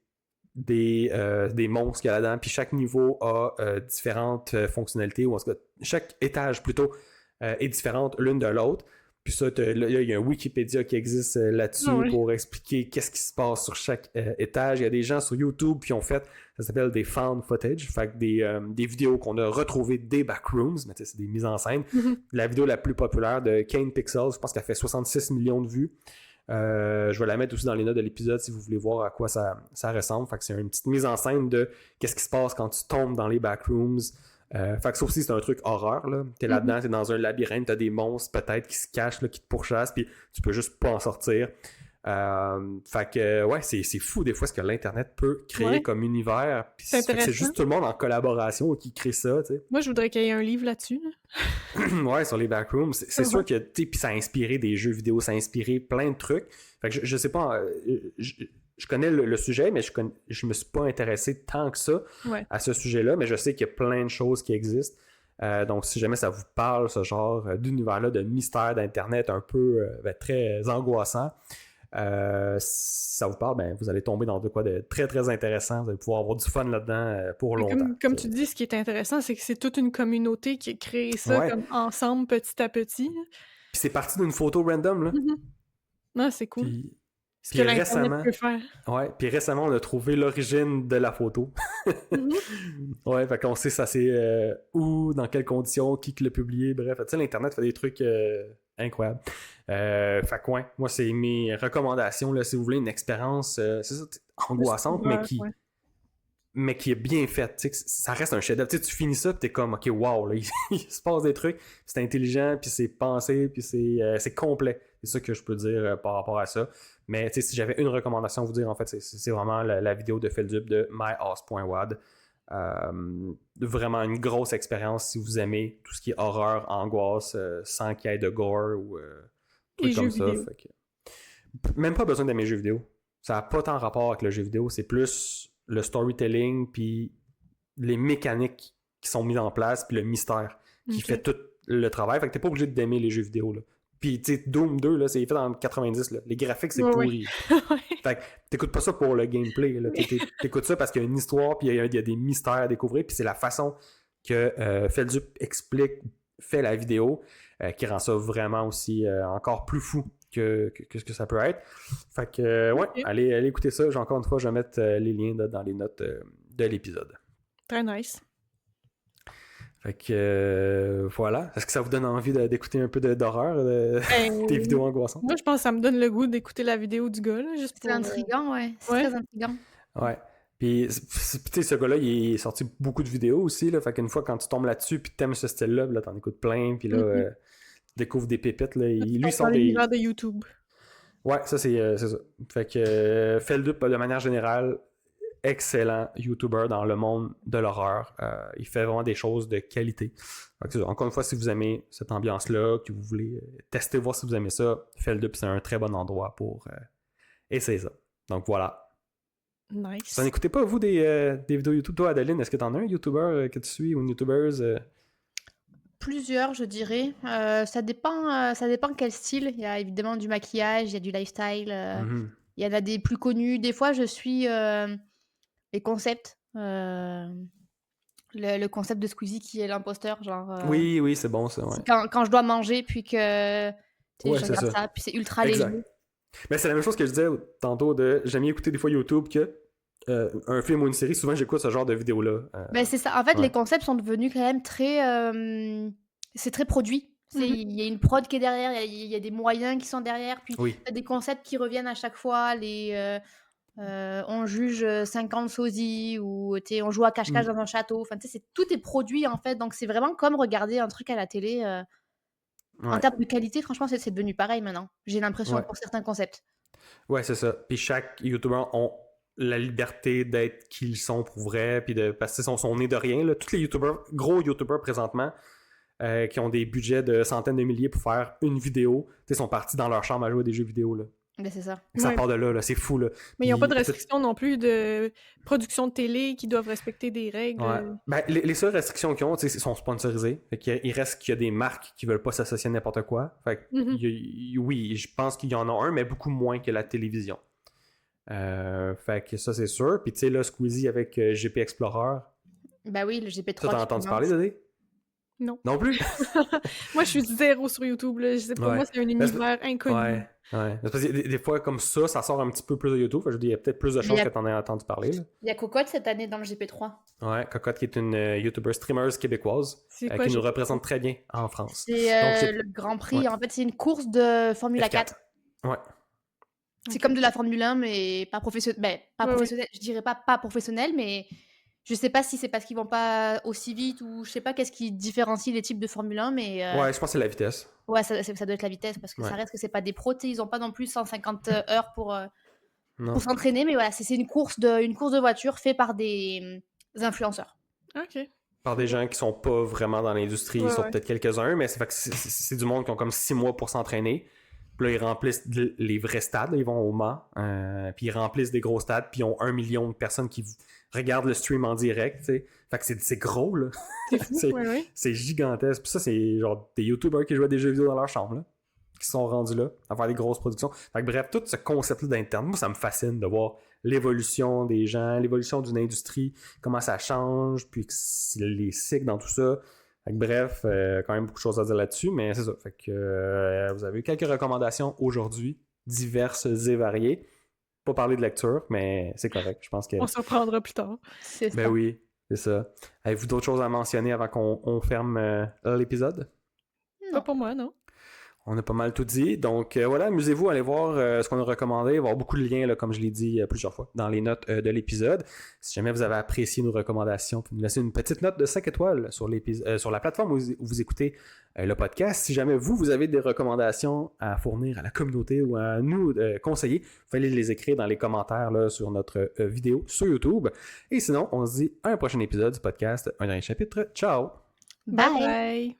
des monstres qu'il y a là-dedans. Puis chaque niveau a différentes fonctionnalités, ou en tout cas, chaque étage, plutôt, est différente l'une de l'autre. Puis ça, là, il y a un Wikipédia qui existe là-dessus pour expliquer qu'est-ce qui se passe sur chaque étage. Il y a des gens sur YouTube qui ont fait, ça s'appelle des found footage, fait que des vidéos qu'on a retrouvées des backrooms, mais c'est des mises en scène. La vidéo la plus populaire de Kane Pixels, je pense qu'elle fait 66 millions de vues. Je vais la mettre aussi dans les notes de l'épisode si vous voulez voir à quoi ça ressemble. Fait que c'est une petite mise en scène de qu'est-ce qui se passe quand tu tombes dans les backrooms. Fait que ça aussi, c'est un truc horreur, là. T'es là-dedans, t'es dans un labyrinthe, t'as des monstres peut-être qui se cachent, là, qui te pourchassent, puis tu peux juste pas en sortir. Fait que, ouais, c'est fou des fois ce que l'Internet peut créer comme univers. Puis c'est juste tout le monde en collaboration qui crée ça, tu sais. Moi, je voudrais qu'il y ait un livre là-dessus. Là. Ouais, sur les backrooms. C'est sûr que, tu sais, puis ça a inspiré des jeux vidéo, ça a inspiré plein de trucs. Fait que je sais pas... Je connais le sujet, mais je me suis pas intéressé tant que ça à ce sujet-là, mais je sais qu'il y a plein de choses qui existent. Donc, si jamais ça vous parle, ce genre d'univers-là, de mystère d'Internet un peu très angoissant, si ça vous parle, ben, vous allez tomber dans de quoi de très, très intéressant. Vous allez pouvoir avoir du fun là-dedans pour longtemps. Comme tu dis, ce qui est intéressant, c'est que c'est toute une communauté qui a créé ça comme ensemble, petit à petit. Puis c'est parti d'une photo random, là. Non, c'est cool. Puis récemment, peut faire. Ouais, puis récemment, on a trouvé l'origine de la photo. Ouais, fait qu'on sait ça c'est où, dans quelles conditions, qui l'a publié, bref. Tu sais, l'Internet fait des trucs incroyables. Fait que ouais, moi, c'est mes recommandations, là, si vous voulez une expérience, c'est ça, angoissante, mais qui est bien faite. Tu sais, ça reste un chef-d'œuvre. Tu sais, tu finis ça, puis t'es comme, ok, wow, là, il se passe des trucs, c'est intelligent, puis c'est pensé, puis c'est complet. C'est ça que je peux dire par rapport à ça. Mais si j'avais une recommandation à vous dire, en fait, c'est vraiment la vidéo de Feldup de myhouse.wad. Vraiment une grosse expérience si vous aimez tout ce qui est horreur, angoisse, sans qu'il y ait de gore ou trucs comme ça. Fait que... Même pas besoin d'aimer les jeux vidéo. Ça n'a pas tant rapport avec le jeu vidéo. C'est plus le storytelling, puis les mécaniques qui sont mises en place, puis le mystère qui fait tout le travail. Fait que t'es pas obligé d'aimer les jeux vidéo, là. Puis, tu sais, Doom 2, là, c'est fait en 90, là. Les graphiques, c'est pourri. Fait que t'écoutes pas ça pour le gameplay, là. T'écoutes ça parce qu'il y a une histoire, puis il y a des mystères à découvrir, puis c'est la façon que Feldup fait la vidéo qui rend ça vraiment aussi encore plus fou que ce que ça peut être. Fait que, allez écouter ça. Encore une fois, je vais mettre les liens dans les notes de l'épisode. Très nice. Fait que voilà. Est-ce que ça vous donne envie d'écouter un peu d'horreur, des vidéos angoissantes? Moi, je pense que ça me donne le goût d'écouter la vidéo du gars. Là, juste c'est intriguant, ouais. C'est très intriguant. Ouais. Puis, tu sais, ce gars-là, il est sorti beaucoup de vidéos aussi. Là, fait qu'une fois, quand tu tombes là-dessus, puis t'aimes ce style-là, là, t'en écoutes plein, puis là, tu découvres des pépites. Là, lui, sort des... l'univers de YouTube. Ouais, ça, c'est ça. Fait que Feldup, de manière générale, excellent YouTuber dans le monde de l'horreur. Il fait vraiment des choses de qualité. Donc, encore une fois, si vous aimez cette ambiance-là, que vous voulez tester, voir si vous aimez ça, faites-le, puis c'est un très bon endroit pour essayer ça. Donc voilà. Nice. Vous n'écoutez pas, vous, des vidéos YouTube? Toi, Adeline, est-ce que tu en as un YouTuber que tu suis ou une YouTubeuse? Plusieurs, je dirais. Ça dépend quel style. Il y a évidemment du maquillage, il y a du lifestyle. Mhm. Il y en a des plus connus. Des fois, je suis les concepts. Le concept de Squeezie qui est l'imposteur. Genre, Oui, c'est bon ça, ouais. c'est quand je dois manger, puis que tu sais, Ouais, je c'est regarde ça. ça, puis c'est ultra Exact. léger. Mais c'est la même chose que je disais tantôt de j'aime mieux écouter des fois YouTube que un film ou une série. Souvent, j'écoute ce genre de vidéos-là. Ben, c'est ça. En fait, Ouais. les concepts sont devenus quand même très. C'est très produit. Il y a une prod qui est derrière, il y a des moyens qui sont derrière, puis Oui. il y a des concepts qui reviennent à chaque fois. On juge 50 sosies ou tu sais, on joue à cache-cache dans un château. Enfin, tu sais, tout est produit en fait. Donc, c'est vraiment comme regarder un truc à la télé. En Ouais. termes de qualité, franchement, c'est devenu pareil maintenant. J'ai l'impression Ouais. pour certains concepts. Ouais, c'est ça. Puis chaque YouTuber ont la liberté d'être qui ils sont pour vrai, puis de parce qu'ils sont nés de rien. Là. Tous les YouTubers, gros YouTubers présentement, qui ont des budgets de centaines de milliers pour faire une vidéo, tu sais, sont partis dans leur chambre à jouer à des jeux vidéo. Là. Ben, c'est ça. Ça Ouais. part de là, c'est fou. Là. Mais ils n'ont pas de Puis, restrictions non plus de production de télé qui doivent respecter des règles. Ouais. Ben, les seules restrictions qu'ils ont, tu sais, sont sponsorisées. Fait qu'il reste qu'il y a des marques qui veulent pas s'associer à n'importe quoi. Fait que, oui, je pense qu'il y en a un, mais beaucoup moins que la télévision. Fait que ça, c'est sûr. Puis tu sais, là, Squeezie avec GP Explorer. Ben oui, le GP3. T'as entendu parler, Dédé? Non. Non plus? Moi, je suis zéro sur YouTube. Là. Je sais pas, Ouais. moi, c'est un univers inconnu. Ouais. Mais parce que des fois, comme ça sort un petit peu plus de YouTube. Fait que je dis, il y a peut-être plus de choses que t'en as entendu parler. Là. Il y a Cocotte cette année dans le GP3. Ouais, Cocotte qui est une YouTuber streamer québécoise C'est quoi, qui nous j'ai- représente très bien en France. C'est Donc, le Grand Prix. Ouais. En fait, c'est une course de Formula 4. Ouais. C'est comme de la Formule 1, mais pas professionnel. Ben, pas Ouais, professionnel. Je dirais pas professionnel, mais je sais pas si c'est parce qu'ils vont pas aussi vite ou je sais pas qu'est-ce qui différencie les types de Formule 1, mais Ouais, je pense que c'est la vitesse. ouais, ça doit être la vitesse parce que Ouais. ça reste que c'est pas des pros. Tu sais, ils ont pas non plus 150 heures Non. pour s'entraîner, mais voilà, c'est une course de voiture faite par des influenceurs. Ok. Par des gens qui sont pas vraiment dans l'industrie, Ouais, ils sont ouais. peut-être quelques-uns, mais c'est du monde qui ont comme 6 mois pour s'entraîner. Puis là, ils remplissent les vrais stades, là, ils vont au Mans, puis ils remplissent des gros stades, puis ils ont 1 million de personnes qui regardent le stream en direct, tu sais. Fait que c'est gros, là. C'est fou. Ouais. C'est gigantesque. Puis ça, c'est genre des YouTubers qui jouent à des jeux vidéo dans leur chambre, là, qui sont rendus là, à faire des grosses productions. Fait que bref, tout ce concept-là d'Internet, moi, ça me fascine de voir l'évolution des gens, l'évolution d'une industrie, comment ça change, puis les cycles dans tout ça. Fait que bref, quand même beaucoup de choses à dire là-dessus, mais c'est ça. Fait que vous avez eu quelques recommandations aujourd'hui, diverses et variées. Pas parler de lecture, mais c'est correct. Je pense que. On se reprendra plus tard. C'est Ben ça. oui, c'est ça. Avez-vous d'autres choses à mentionner avant qu'on ferme l'épisode? Pas pour moi, non. On a pas mal tout dit. Donc voilà, amusez-vous, allez voir ce qu'on a recommandé. Il va y avoir beaucoup de liens, là, comme je l'ai dit plusieurs fois, dans les notes de l'épisode. Si jamais vous avez apprécié nos recommandations, vous pouvez nous laisser une petite note de 5 étoiles sur la plateforme où vous écoutez le podcast. Si jamais vous avez des recommandations à fournir à la communauté ou à nous conseiller, vous pouvez les écrire dans les commentaires là, sur notre vidéo sur YouTube. Et sinon, on se dit à un prochain épisode du podcast Un dernier chapitre. Ciao! Bye. Bye.